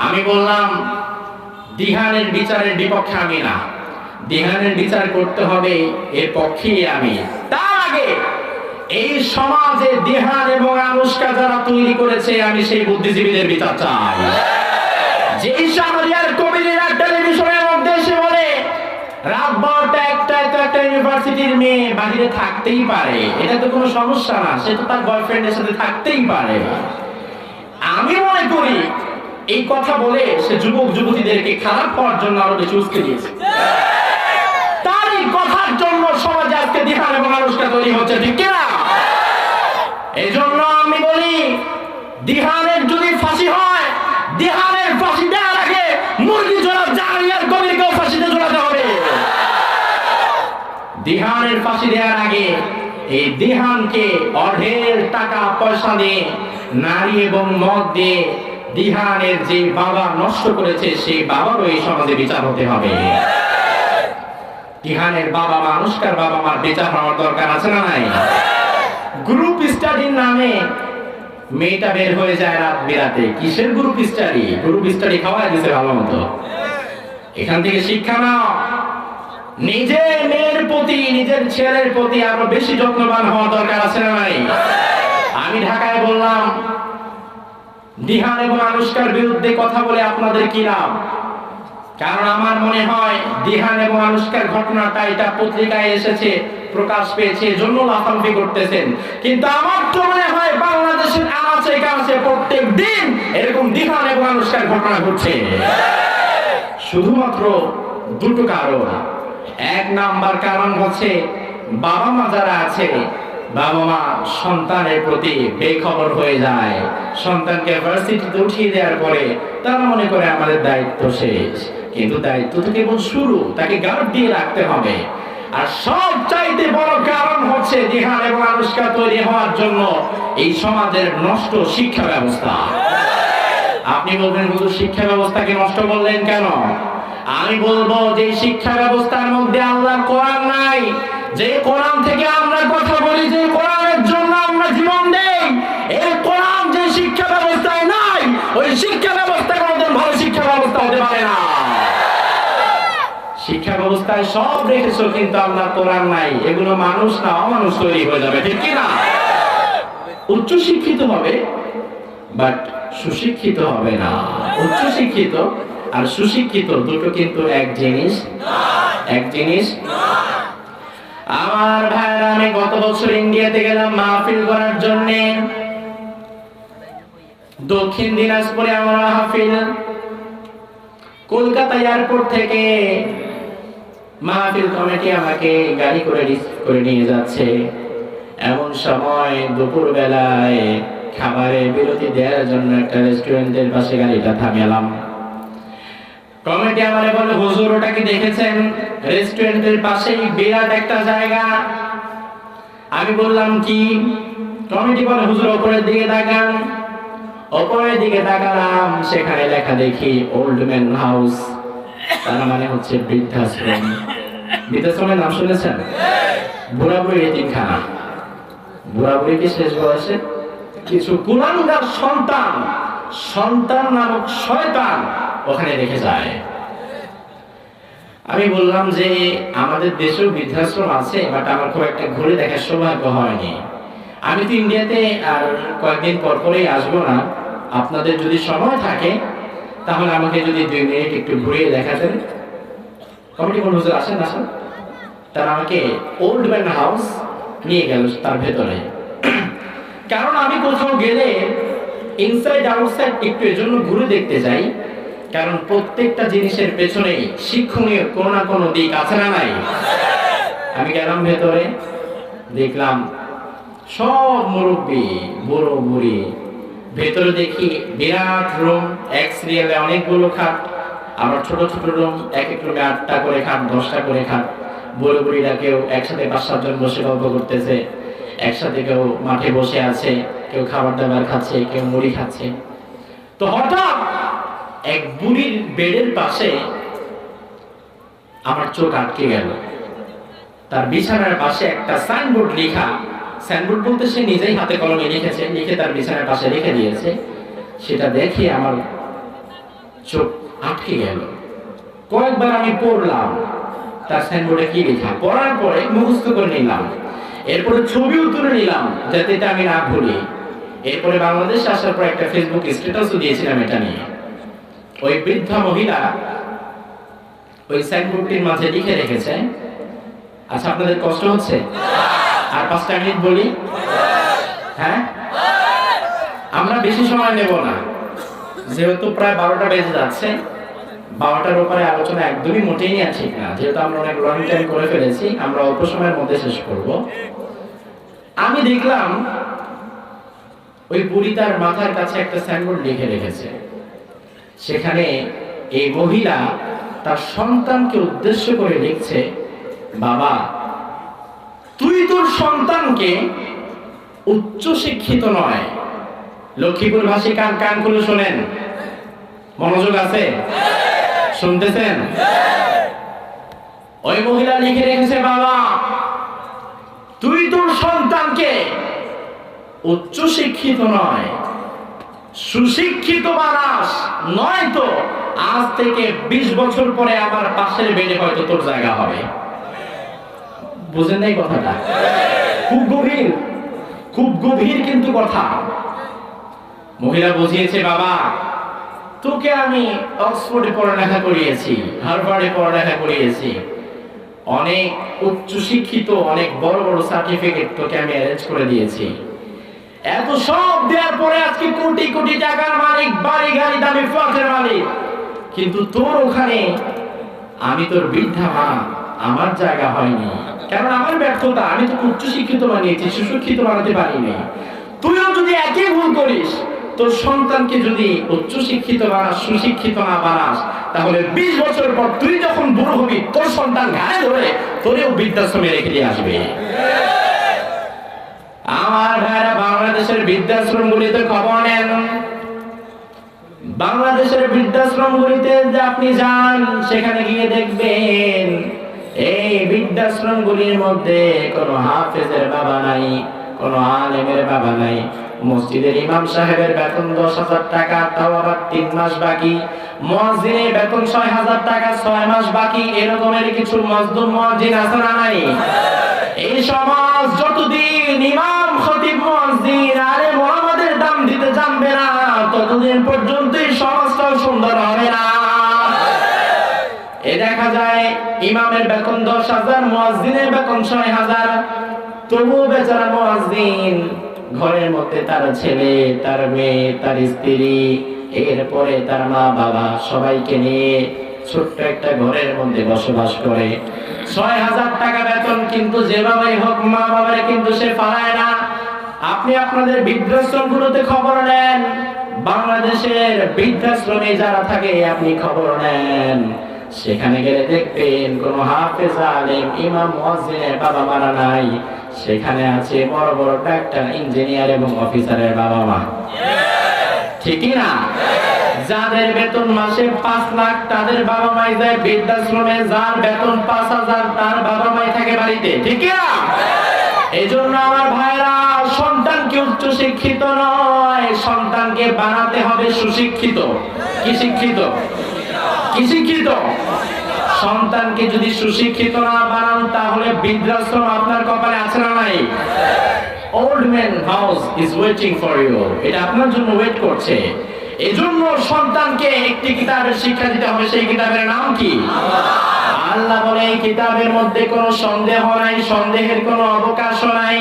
Speaker 1: আমি বললাম দিহানের বিচারের বিপক্ষে আমি না, দিহানের বিচার করতে হবে এর পক্ষেই আমি। তার আগে এই সমাজে দিহান এবং আনুষ্কা যারা তৈরি করেছে, আমি সেই বুদ্ধিজীবীদের বিচার চাই। যেই শাহরিয়ার কবিরেরা টেলিভিশনের মধ্যে এসে বলে রাত 12টা 1টায় তো একটা ইউনিভার্সিটির মেয়ে বাহিরে থাকতেই পারে, এটা তো কোনো সমস্যা না, সে তো তার বয়ফ্রেন্ডের সাথে থাকতেই পারে। আমি মনে করি এই কথা বলে সে যুবক যুবতীদেরকে খারাপ করার জন্য আরো বেশি উস্কে দিয়েছে। তার এই কথার জন্য সমাজে আজকে দিহান এবং আনুষ্কা তৈরি হচ্ছে, ঠিক কিনা? এই জন্য আমি বলি দিহানের যদি ফাঁসি হয়, দিহানের ফাঁসি দেওয়ার আগে মুরগি জনাব শাহরিয়ার কবিরকেও ফাঁসিতে ঝোলাতে হবে। দিহানের ফাঁসি দেওয়ার আগে এই দিহানকে অঢেল টাকা পয়সা দিয়ে, নারী এবং মদ দিয়ে দিহানের যে বাবা নষ্ট করেছে, সেই বাবারও এই সমাজে বিচার হতে হবে। দিহানের বাবা মা, আনুষ্কার বাবা মার বিচার হওয়ার দরকার আছে না নাই? গ্রুপ স্টাডির নামে মেয়েটা বের হয়ে যায় রাত বিরাতে। কিসের গ্রুপ স্টাডি? গ্রুপ স্টাডি খাওয়াই দিছে ভালো মতো। এখান থেকে শিক্ষা নাও, নিজের মেয়ের প্রতি, নিজের ছেলের প্রতি আরো বেশি যত্নবান হওয়া দরকার আছে না নাই? আমি ঢাকায় বললাম দিহান এবং আনুষ্কার বিরুদ্ধে কথা বলে আপনাদের কি লাভ? কারণ আমার মনে হয় দিহান এবং আনুষ্কার ঘটনাটা এটা পত্রিকায় এসেছে, প্রকাশ পেয়েছে, এজন্য লাফালাফি করতেছেন। কিন্তু আমার তো মনে হয় বাংলাদেশের আনাচে কানাচে প্রত্যেক দিন এরকম দিহান এবং আনুষ্কার ঘটনা ঘটছে। শুধুমাত্র দুটো কারণ। এক নাম্বার কারণ হচ্ছে বাবা মা যারা আছে, বাবা মা সন্তানের প্রতি বেখবর হয়ে যায়। সন্তানকে ভার্সিটিতে উঠিয়ে দেওয়ার পরে তারা মনে করে আমাদের দায়িত্ব শেষ, কিন্তু দায়িত্ব তো কেবল শুরু, তাকে গার্ড দিয়ে রাখতে হবে। আর সব চাইতে বড় কারণ হচ্ছে দিহান এবং আনুষ্কা তৈরি হওয়ার জন্য এই সমাজের নষ্ট শিক্ষা ব্যবস্থা। আপনি বলবেন হুজুর শিক্ষা ব্যবস্থাকে নষ্ট করলেন কেন? আমি বলবো যে শিক্ষা ব্যবস্থার মধ্যে আল্লাহর কোরআন নাই, যে কোরআন থেকে আমরা কথা বলি, যে কোরআনের জন্য আমরা জীবন দেই, এই কোরআন যে শিক্ষা ব্যবস্থায় নাই, ওই শিক্ষা ব্যবস্থা কোনোদিন ভালো শিক্ষা ব্যবস্থা হতে পারে না। শিক্ষা ব্যবস্থায় সব রেখেছো, কিন্তু আল্লাহর কোরআন নাই, এগুলো মানুষ না অমানুষ তৈরি হয়ে যাবে, ঠিক কি না? উচ্চ শিক্ষিত হবে বাট সুশিক্ষিত হবে না। উচ্চ শিক্ষিত আর সুশিক্ষিত দুটো কিন্তু এক জিনিস, এক জিনিস। আমার ভাইরা, আমি গত বছর ইন্ডিয়াতে গেলাম মাহফিল করার জন্য। দক্ষিণ দিনাজপুরে আমার মাহফিল। কলকাতা এয়ারপোর্ট থেকে মাহফিল কমিটি আমাকে গাড়ি করে রিসিভ করে নিয়ে যাচ্ছে। এমন সময় দুপুর বেলায় খাবারের বিরতি দেওয়ার জন্য একটা রেস্টুরেন্টের পাশে গাড়িটা থামালাম। কমিটি আমারে বলে, হুজুর ওটা কি দেখেছেন? রেস্টুরেন্টের পাশেই বিরাট একটা জায়গা। আমি বললাম কি? কমিটি বলে, হুজুর উপরের দিকে তাকান। ওপরের দিকে তাকালাম, সেখানে লেখা দেখি ওল্ড ম্যান হাউস, তার মানে হচ্ছে বৃদ্ধাশ্রম। বৃদ্ধাশ্রমের নাম শুনেছেন? বুড়া বুড়ি এতিমখানা। বুড়া বুড়িকে শেষ বয়সে কিছু কুলাঙ্গার সন্তান নামক শয়তান ওখানে রেখে যায়। আমি বললাম যে আমাদের দেশেও বৃদ্ধাশ্রম আছে, বাট আমার খুব একটা ঘুরে দেখার সৌভাগ্য হয়নি। আমি তো ইন্ডিয়াতে আর কয়েকদিন পর পরেই আসবো না। আপনাদের যদি সময় থাকে তাহলে আমাকে যদি 2 মিনিট একটু ঘুরিয়ে দেখাতেন। কমিটি কোন হুজুর আসেন? তারা আমাকে ওল্ড ম্যান হাউস নিয়ে গেল তার ভেতরে। কারণ আমি কোথাও গেলে ইনসাইড আউটসাইড একটু এজন্য ঘুরে দেখতে যাই, কারণ প্রত্যেকটা জিনিসের পেছনে শিক্ষণীয় কোনো না কোনো দিক আছে না নাই? আমি গেলাম ভেতরে, দেখলাম সব মুরব্বী, বুড়ো বুড়ি। ভেতরে দেখি বিরাট রুম, এক সিরিয়ালে অনেকগুলো খাট, আবার ছোট ছোট রুম, এক এক রুমে 8টা করে খাট, 10টা করে খাট। বুড়ো বুড়িরা কেউ একসাথে 5-7 জন বসে গল্প করতেছে, একসাথে কেউ মাঠে বসে আছে, কেউ খাবার দাবার খাচ্ছে, কেউ মুড়ি খাচ্ছে। তো হঠাৎ এক বুড়ির বেডের পাশে আমার চোখ আটকে গেল। তার বিছানার পাশে একটা সাইনবোর্ড লেখা, সাইনবোর্ড বলতে সে নিজেই হাতে কলমে লিখেছে, লিখে তার বিছানার পাশে রেখে দিয়েছে। সেটা দেখে আমার চোখ আটকে গেল। কয়েকবার আমি পড়লাম তার সাইনবোর্ডে কি লেখা, পড়ার পরে মুখস্থ করে নিলাম, এরপরে ছবিও তুলে নিলাম যাতে এটা আমি না ভুলি। এরপরে বাংলাদেশে আসার পর একটা ফেসবুক স্ট্যাটাসও দিয়েছিলাম এটা নিয়ে। ওই বৃদ্ধা মহিলা ওই সাইনবোর্ডটির মাঝে লিখে রেখেছে, আচ্ছা আপনাদের কষ্ট হচ্ছে? আর 5টা মিনিট বলি। হ্যাঁ, আমরা বেশি সময় নেব না, যেহেতু প্রায় 12টা বেজে যাচ্ছে। 12টার উপরে আলোচনা একদমই মোটেই নেওয়া ঠিক না, যেহেতু আমরা অনেক লং টাইম করে ফেলেছি। আমরা অল্প সময়ের মধ্যে শেষ করব। আমি দেখলাম ওই বুড়ি তার মাথার কাছে একটা সাইনবোর্ড লিখে রেখেছে। সেখানে এই মহিলা তার সন্তানকে উদ্দেশ্য করে লিখছে, বাবা তুই তোর সন্তানকে উচ্চ শিক্ষিত নয়, লক্ষ্মীপুর ভাষী কান খুলে শোনেন, মনোযোগ আছে? শুনতেছেন? ওই মহিলা লিখে রেখেছে, বাবা তুই তোর সন্তানকে উচ্চ শিক্ষিত নয়, সুশিক্ষিত বানাস, নয়তো আজ থেকে 20 বছর পরে আমার পাশের বেডে হয়তো তোর জায়গা হবে। বুঝেন নাই কথাটা? খুব গভীর কিন্তু কথা। মহিলা বুঝিয়েছে, বাবা তোকে আমি অক্সফোর্ডে পড়ালেখা করিয়েছি, হার্ভার্ডে পড়ালেখা করিয়েছি, অনেক উচ্চ শিক্ষিত, অনেক বড় বড় সার্টিফিকেট তোকে আমি অ্যারেঞ্জ করে দিয়েছি। এত সব দেওয়ার পরে আজকে কোটি কোটি টাকার মালিক, বাড়ি গাড়ি দামি ফ্ল্যাটের মালিক, কিন্তু তোর ওখানে আমি তোর বৃদ্ধা মা, আমার জায়গা হয়নি। কারণ আমার ব্যর্থতা, আমি তো উচ্চ শিক্ষিত বানিয়েছি, সুশিক্ষিত বানাতে পারিনি। তুইও যদি একই ভুল করিস, তোর সন্তানকে যদি উচ্চ শিক্ষিত বানাস, সুশিক্ষিত না বানাস, তাহলে 20 বছর পর তুই যখন বুড়ো হবি, তোর সন্তান ঘাড়ে ধরে তোরেও বৃদ্ধাশ্রমে রেখে দিয়ে আসবে। আমার ভাইরা, বাংলাদেশের বৃদ্ধাশ্রমগুলিতে খবর নেন। বাংলাদেশের বৃদ্ধাশ্রমগুলিতে যে আপনি যান, সেখানে গিয়ে দেখবেন এই বৃদ্ধাশ্রমগুলির মধ্যে কোনো হাফেজের বাবা নাই, কোনো আলেমের বাবা নাই। মসজিদের ইমাম সাহেবের বেতন 10,000 টাকা, তাও আবার 3 মাস বাকি। মুয়াজ্জিনের বেতন 6,000 টাকা, 6 মাস বাকি। এরকমের কিছু মজদুর মুয়াজ্জিন আছে না নাই? এই সমাজ যতদিন ইমাম, খতিব, মুয়াজ্জিন আরে মোহাম্মদের দাম দিতে জানবে না, ততদিন পর্যন্ত এই সমাজটাও সুন্দর হবে না। এ দেখা যায় ইমামের বেতন 10,000, মুয়াজ্জিনের বেতন 6,000। তবুও বেচারা মুয়াজ্জিন ঘরের মধ্যে তার ছেলে, তার মেয়ে, তার স্ত্রী, এরপরে তার মা বাবা সবাইকে নিয়ে ছোট্ট একটা ঘরের মধ্যে বসবাস করে। 6,000 টাকা বেতন, কিন্তু যেভাবেই হোক মা বাবারে কিন্তু সে পালায় না। আপনি আপনাদের বৃদ্ধাশ্রমগুলোতে খবর নেন, বাংলাদেশের বৃদ্ধাশ্রমে যারা থাকে আপনি খবর নেন, সেখানে গেলে দেখবেন কোনো হাফেজ, আলেম, ইমাম, মুয়াজ্জিনের বাবা মারা নাই। সেখানে আছে বড় বড় ডাক্তার, ইঞ্জিনিয়ার এবং অফিসারের বাবা মা। ঠিকই না? যাদের বেতন মাসে 5 লাখ তাদের বাবা মাই যায় বৃদ্ধাশ্রমে, যার বেতন 5,000 তার বাবা মাই থাকে বাড়িতে, ঠিক না? এই জন্য আমার ভাইরা, সন্তানকে উচ্চ শিক্ষিত নয়, সন্তানকে বানাতে হবে সুশিক্ষিত। কি শিক্ষিত? কি শিক্ষিত? সন্তানকে যদি সুশিক্ষিত না বানান তাহলে বৃদ্ধাশ্রম আপনার কপালে আছে না নাই? Old man house is waiting for you, এটা আপনার জন্য ওয়েট করছে। এজন্য সন্তানকে একটি কিতাবের শিক্ষা দিতে হবে, সেই কিতাবের নাম কি? আল্লাহ বলে এই কিতাবের মধ্যে কোনো সন্দেহ নাই, সন্দেহের কোনো অবকাশ নাই।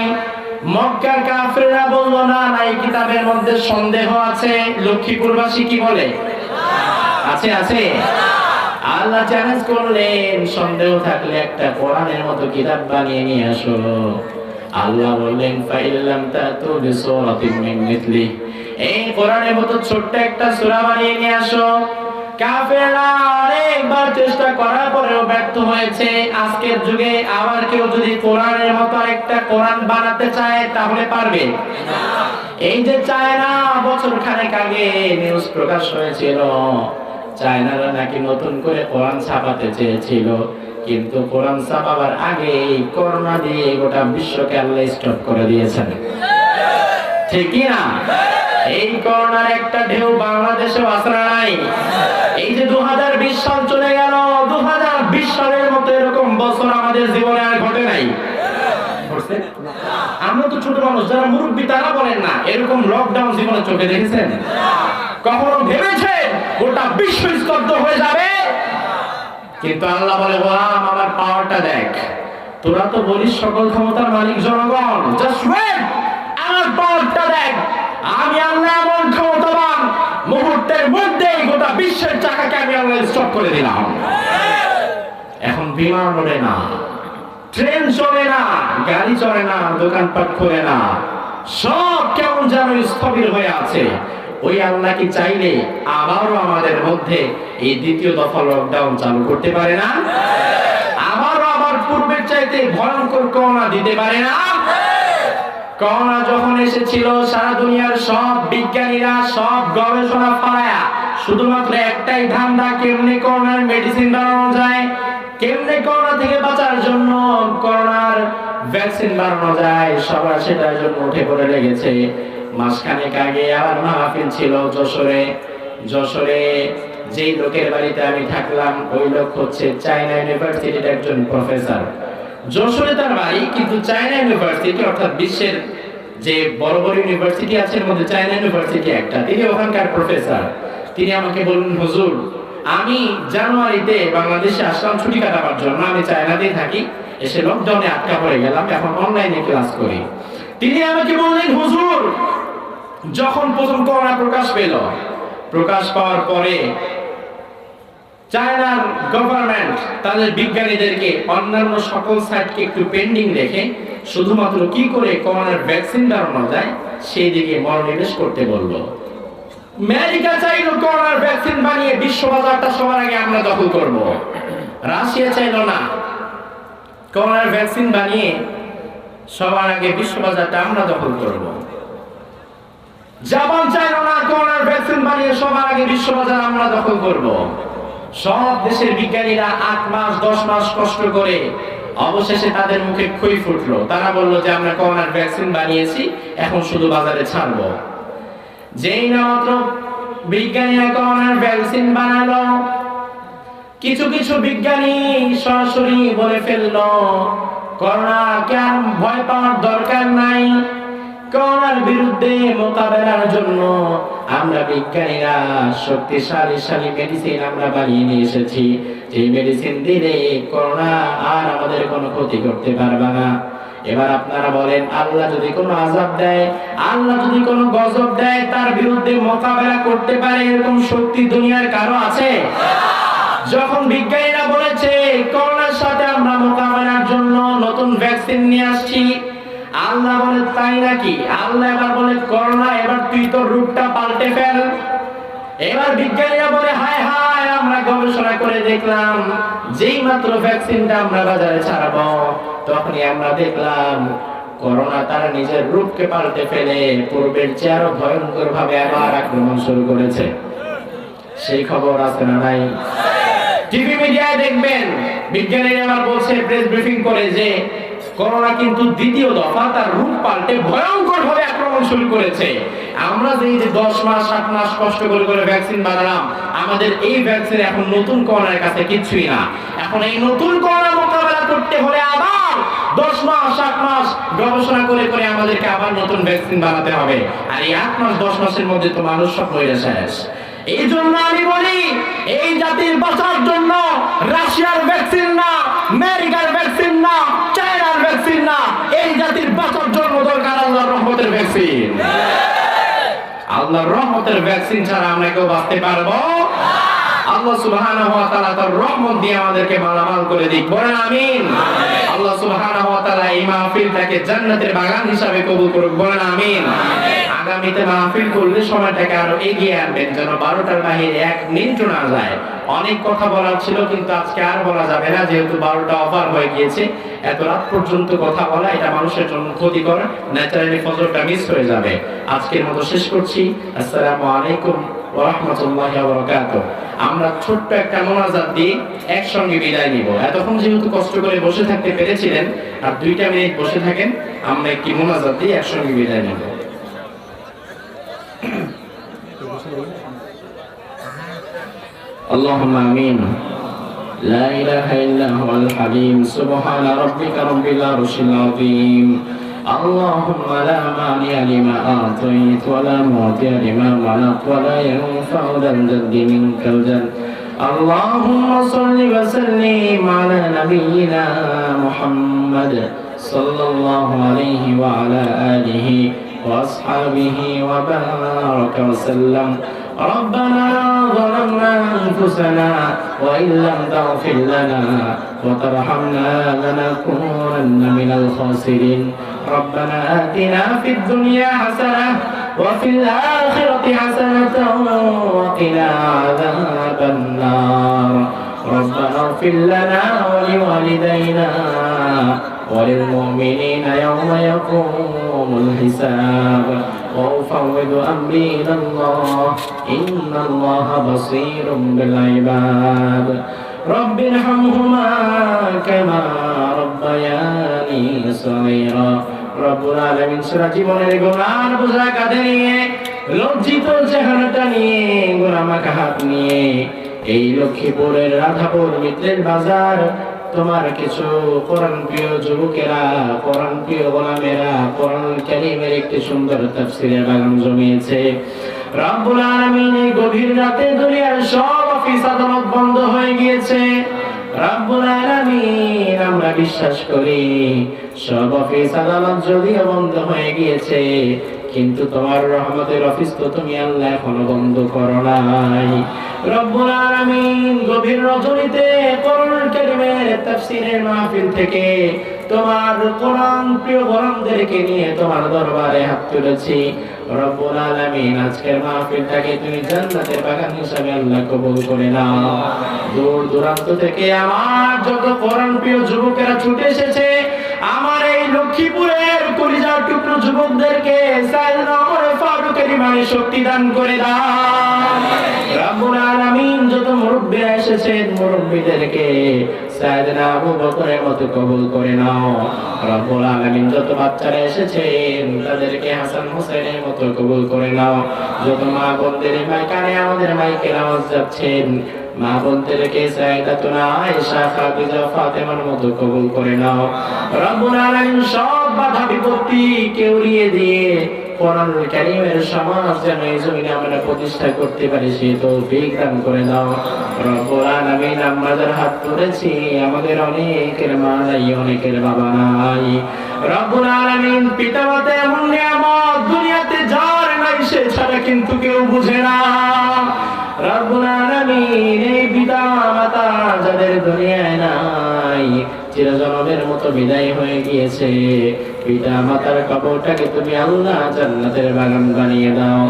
Speaker 1: মক্কার কাফেররা বলল না, এই কিতাবের মধ্যে সন্দেহ আছে। লক্ষ্মীপুরবাসী কি বলে? আছে আছে। আল্লাহ চ্যালেঞ্জ করলেন, সন্দেহ থাকলে একটা কোরআনের মতো কিতাব বানিয়ে নিয়ে আসো। আল্লাহ বললেন ফাইল্লাম তাতু বিসূরাতিন মিন মিথলি, এই কোরআনের মতো ছোট্ট একটা সূরা বানিয়ে নিয়ে আসো। কাফেররা অনেকবার চেষ্টা করার পরেও ব্যর্থ হয়েছে। আজকের যুগে আবার কেউ যদি কোরআনের মতো একটা কোরআন বানাতে চায় তাহলে পারবে না। এই যে চায়না, বছর খানেক আগে নিউজ প্রকাশ হয়েছিল, চায়নারা নাকি নতুন করে কোরআন ছাপাতে চেয়েছিল, কিন্তু কোরআন ছাপাবার আগে করোনা দিয়ে গোটা বিশ্বকে আল্লাহ স্টপ করে দিয়েছেন, ঠিক না? এই করোনার একটা ঢেউ বাংলাদেশেও আসরা নাই। এই যে 2020 সাল চলে গেল, 2020 সালের মতো এরকম বছর আমাদের জীবনে আর ঘটে নাই। ঘটছে? আমরা তো ছোট মানুষ, যারা মুরব্বী তারা বলেন না, এরকম লকডাউন জীবনে চোখে দেখেছেন? কখনো ভেবেছেন গোটা বিশ্ব স্তব্ধ হয়ে যাবে? কিন্তু আল্লাহ বলে, গোলাম আমার পাওয়ারটা দেখ। তোরা তো বলিস সকল ক্ষমতার মালিক জনগণ, জাস্ট ওয়েট, আমার পাওয়ারটা দেখ। আমি আল্লাহ এমন ক্ষমতাবান, মুহূর্তের মধ্যেই গোটা বিশ্বের চাকাকে আমি আল্লাহ স্টপ করে দিলাম। এখন বিমান ওড়ে না, ট্রেন চলে না, গাড়ি চলে না, দোকানপাট খোলে না, সব কেমন যেন স্থবির হয়ে আছে। ওই আল্লাহ কি চাইলে আবারও আমাদের মধ্যে এই দ্বিতীয় দফা লকডাউন চালু করতে পারে না? আবারও আবার পূর্বের চাইতে ভয়ঙ্কর করোনা দিতে পারে না? করোনা যখন এসেছিল, সারা দুনিয়ার সব বিজ্ঞানীরা সব গবেষণা ফালায়া শুধুমাত্র একটাই ধান্দা, কেমনে করোনার মেডিসিন বানানো যায়, কেমনে করোনা থেকে বাঁচার জন্য করোনার ভ্যাকসিন বানানো যায়, সবার সেটার জন্য উঠে পড়ে লেগেছে। মাসখানেক আগে আমার মাহফিল ছিল যশোরে যেই লোকের বাড়িতে আমি থাকলাম, ওই লোক হচ্ছে চায়না ইউনিভার্সিটির একজন প্রফেসর। যশোরে তার বাড়ি, কিন্তু চায়না ইউনিভার্সিটি অর্থাৎ বিশ্বের যে বড় বড় ইউনিভার্সিটি আছে এর মধ্যে চায়না ইউনিভার্সিটি একটা, তিনি ওখানকার প্রফেসর। তিনি আমাকে বললেন, হুজুর আমি জানুয়ারিতে বাংলাদেশে আসলাম ছুটি কাটাবার জন্য, আমি চায়নাতেই থাকি, এসে লকডাউনে আটকা পড়ে গেলাম, এখন অনলাইনে ক্লাস করি। তিনি আমাকে বললেন, হুজুর যখন প্রথম করোনা প্রকাশ পাওয়ার পরে চায়নার গভর্নমেন্ট তাদের বিজ্ঞানীদেরকে অন্যান্য সকল সাইটকে একটু পেন্ডিং রেখে শুধুমাত্র কি করে করোনার ভ্যাকসিন বানানো যায় সেই দিকে মনোনিবেশ করতে বলল। আমেরিকা চাইলো করোনার ভ্যাকসিন বানিয়ে বিশ্ববাজারটা সবার আগে আমরা দখল করব। রাশিয়া চাইলো না, করোনার ভ্যাকসিন বানিয়ে সবার আগে বিশ্ববাজারটা আমরা দখল করব। জাপান চাইলো না, করোনার ভ্যাকসিন বানিয়ে সবার আগে বিশ্ববাজার আমরা দখল করব। সব দেশের বিজ্ঞানীরা 8 মাস 10 মাস কষ্ট করে অবশেষে তাদের মুখে খই ফুটলো। তারা বললো যে আমরা করোনার ভ্যাকসিন বানিয়েছি, এখন শুধু বাজারে ছাড়বো। যেই না মাত্র বিজ্ঞানীরা করোনার ভ্যাকসিন বানালো, কিছু কিছু বিজ্ঞানী সরাসরি বলে ফেললো করোনাকে আর ভয় পাওয়ার দরকার নাই, করোনার বিরুদ্ধে মোকাবেলার জন্য আমরা বিজ্ঞানীরা শক্তিশালী মেডিসিন আমরা বানিয়ে নিয়ে এসেছি, যে মেডিসিন দিলে করোনা আর আমাদের কোনো ক্ষতি করতে পারবে না। এবার আপনারা বলেন, আল্লাহ যদি কোনো আযাব দেয়, আল্লাহ যদি কোনো গজব দেয়, তার বিরুদ্ধে মোকাবেলা করতে পারে এরকম শক্তি দুনিয়ার কারো আছে? যখন বিজ্ঞানীরা বলেছে করোনার সাথে আমরা মোকাবেলার জন্য নতুন ভ্যাকসিন নিয়ে আসছি, আল্লাহ বলে তাই নাকি? আল্লাহ এবার বলে করোনা এবার তুই তোর রূপটা পাল্টে ফেল। এবার বিজ্ঞানীরা বলে হায় হায়, আমরা গবেষণা করে দেখলাম যেই মাত্র ভ্যাকসিনটা আমরা বাজারে ছাড়াবো তখনই আমরা দেখলাম করোনা তার নিজের রূপকে পাল্টে ফেলে পূর্বের চেয়ে আরো ভয়ঙ্কর ভাবে আবার আক্রমণ শুরু করেছে। সেই খবর আছে না নাই? টিভি মিডিয়ায় দেখবেন বিজ্ঞানীরা আবার বলছে, প্রেস ব্রিফিং করে, যে করোনা কিন্তু দ্বিতীয় দফা তার রূপ পাল্টে ভয়ঙ্কর ভাবে আক্রমণ শুরু করেছে। আমরা যে 10 মাস 7 মাস কষ্ট করে ভ্যাকসিন বানালাম, আমাদের এই ভ্যাকসিন এখন নতুন করোনার কাছে কিছুই না। এখন এই নতুন করোনা মোকাবেলা করতে হলে আবার 10 মাস 7 মাস গবেষণা করে আমাদেরকে আবার নতুন ভ্যাকসিন বানাতে হবে। আর এই 8 মাস 10 মাসের মধ্যে তো মানুষ সব মরে শেষ। এই জন্য আমি বলি, এই জাতির বাঁচার জন্য রাশিয়ার ভ্যাকসিন না, আমেরিকার ভ্যাকসিন না, চায়নার ভ্যাকসিন না, এই জাতির বাঁচার জন্য দরকার আল্লাহর রহমতের ভ্যাকসিন। আল্লাহর রহমতের ভ্যাকসিন ছাড়া আমরা কেউ বাঁচতে পারবো? আল্লাহ সুবহানাহু ওয়া তাআলা তার রহমত দিয়ে আমাদেরকে মালামাল করে দিক, বলেন আমিন। আল্লাহ সুবহানাহু ওয়া তাআলা এই মাহফিলটাকে জান্নাতের বাগান হিসাবে কবুল করুক, বলেন আমিন। আগামীতে মাহফিল করলে সময়টাকে আরো এগিয়ে আনবেন, যেন 12টার বাইরে 1 মিনিটও না যায়। অনেক কথা বলার ছিল, কিন্তু আজকে আর বলা যাবে না, যেহেতু 12টা ওভার হয়ে গিয়েছে। এত রাত পর্যন্ত কথা বলা এটা মানুষের জন্য ক্ষতিকর, ন্যাচারালি ফজরটা মিস হয়ে যাবে। আজকের মতো শেষ করছি। আসসালামু আলাইকুম ওয়া রাহমাতুল্লাহি ওয়া বারাকাতুহু। আমরা ছোট্ট একটা মোনাজাত দিয়ে একসঙ্গে বিদায় নিব। এতক্ষণ যেহেতু কষ্ট করে বসে থাকতে পেরেছিলেন, আর 2টা মিনিট বসে থাকেন, আমরা একটি মোনাজাত দিয়ে একসঙ্গে বিদায় নিব। اللهم آمين. لا إله إلا هو الحليم. سبحان ربك رب العرش العظيم. اللهم لا مانع لما أعطيت ولا معطي لما منعت ولا ينفع ذا الجد منك الجد. اللهم صل وسلم على نبينا محمد صلى الله عليه وعلى آله وأصحابه وبارك وسلم. ربنا ظلمنا أنفسنا وإن لم تغفر لنا وترحمنا لنكونن من الخاسرين. ربنا آتنا في الدنيا حسنة وفي الآخرة حسنة وقنا عذاب النار. ربنا اغفر لنا ولوالدينا وللمؤمنين يوم يقوم الحساب. وأفوض أمري إلى الله إن الله بصير بالعباد. رب ارحمهما كما ربياني صغيرا. রব্বুল আলামিন সারা জীবনের গুনার বোঝা কাঁধে নিয়ে, লজ্জিত চেহারাটা নিয়ে, গুনামাখা হাত নিয়ে এই লক্ষ্মীপুরের রাধাপুর মিত্রের বাজার তোমার কিছু কোরআন প্রিয় যুবকেরা, কোরআন প্রিয় গোলামেরা কোরআন কারীমের একটি সুন্দর তাফসীরের বাগান জমিয়েছে। রব্বুল আলামিন এই গভীর রাতে দুনিয়ার সব অফিস আদালত বন্ধ হয়ে গিয়েছে। রব্বুল আলামিন আমরা বিশ্বাস করি সব অফিস আদালত যদিও বন্ধ হয়ে গিয়েছে, কিন্তু তোমার রহমতের অফিস তো তুমি আল্লাহ এখনো বন্ধ করো নাই। রব্বুল আলামিন গভীর রজনীতে কোরআন কারীমের তাফসীরের মাহফিল থেকে তোমার কোরআন প্রিয় গোলামদেরকে নিয়ে তোমার দরবারে হাত তুলেছি। রব্বুল আলামিন আজকের মাহফিলটাকে তুমি জান্নাতের বাগান হিসাবে আল্লাহ কবুল করে নাও। দূর দূরান্ত থেকে আমার যত কোরআন প্রিয় যুবকেরা ছুটে এসেছে, আমার এই লক্ষ্মীপুরের কলিজার টুকরো যুবকদেরকে সাইয়েদনা ওমর ফারুকের ইমানে শক্তি দান করে দাও। রব্বুল আলামিন যত মুরব্বিরা এসেছেন, মুরব্বিদেরকে সাইয়েদনা আবু বকরের মতো কবুল করে নাও। রব্বুল আলামিন যত বাচ্চারা এসেছেন, তাদেরকে হাসান হোসেনের মতো কবুল করে নাও। যত মা বোনদের মাইকানে আমাদের মাইকের আওয়াজ যাচ্ছেন, মা বোনদেরকে সাইয়েদাতুনা আয়েশা, খাদিজা, ফাতেমার মতো কবুল করে নাও। রব্বুল আলামিন সব বাধা বিপত্তিকে উড়িয়ে দিয়ে কোরআনুল কারীমের সমাজ যেন এই জমিনে আমরা প্রতিষ্ঠা করতে পারি সে তৌফিক দান করে দাও। রব্বুল আলামিন আমরা যারা হাত তুলেছি, আমাদের অনেকের মা নাই, অনেকের বাবা নাই। রব্বুল আলামিন পিতামাতা এমন নিয়ামত দুনিয়াতে যার নাই, সে ছাড়া কিন্তু কেউ বুঝে না। রব্বুল আলামিন এই পিতা মাতা যাদের দুনিয়ায় নাই, চিরজনমের মতো বিদায় হয়ে গিয়েছে, পিতা মাতার কবরটাকে তুমি আল্লাহ জান্নাতের বাগান বানিয়ে দাও।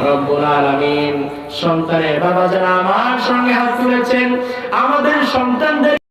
Speaker 1: রব্বুল আলামিন সন্তানের বাবা যারা আমার সঙ্গে হাত তুলেছেন, আমাদের সন্তানদের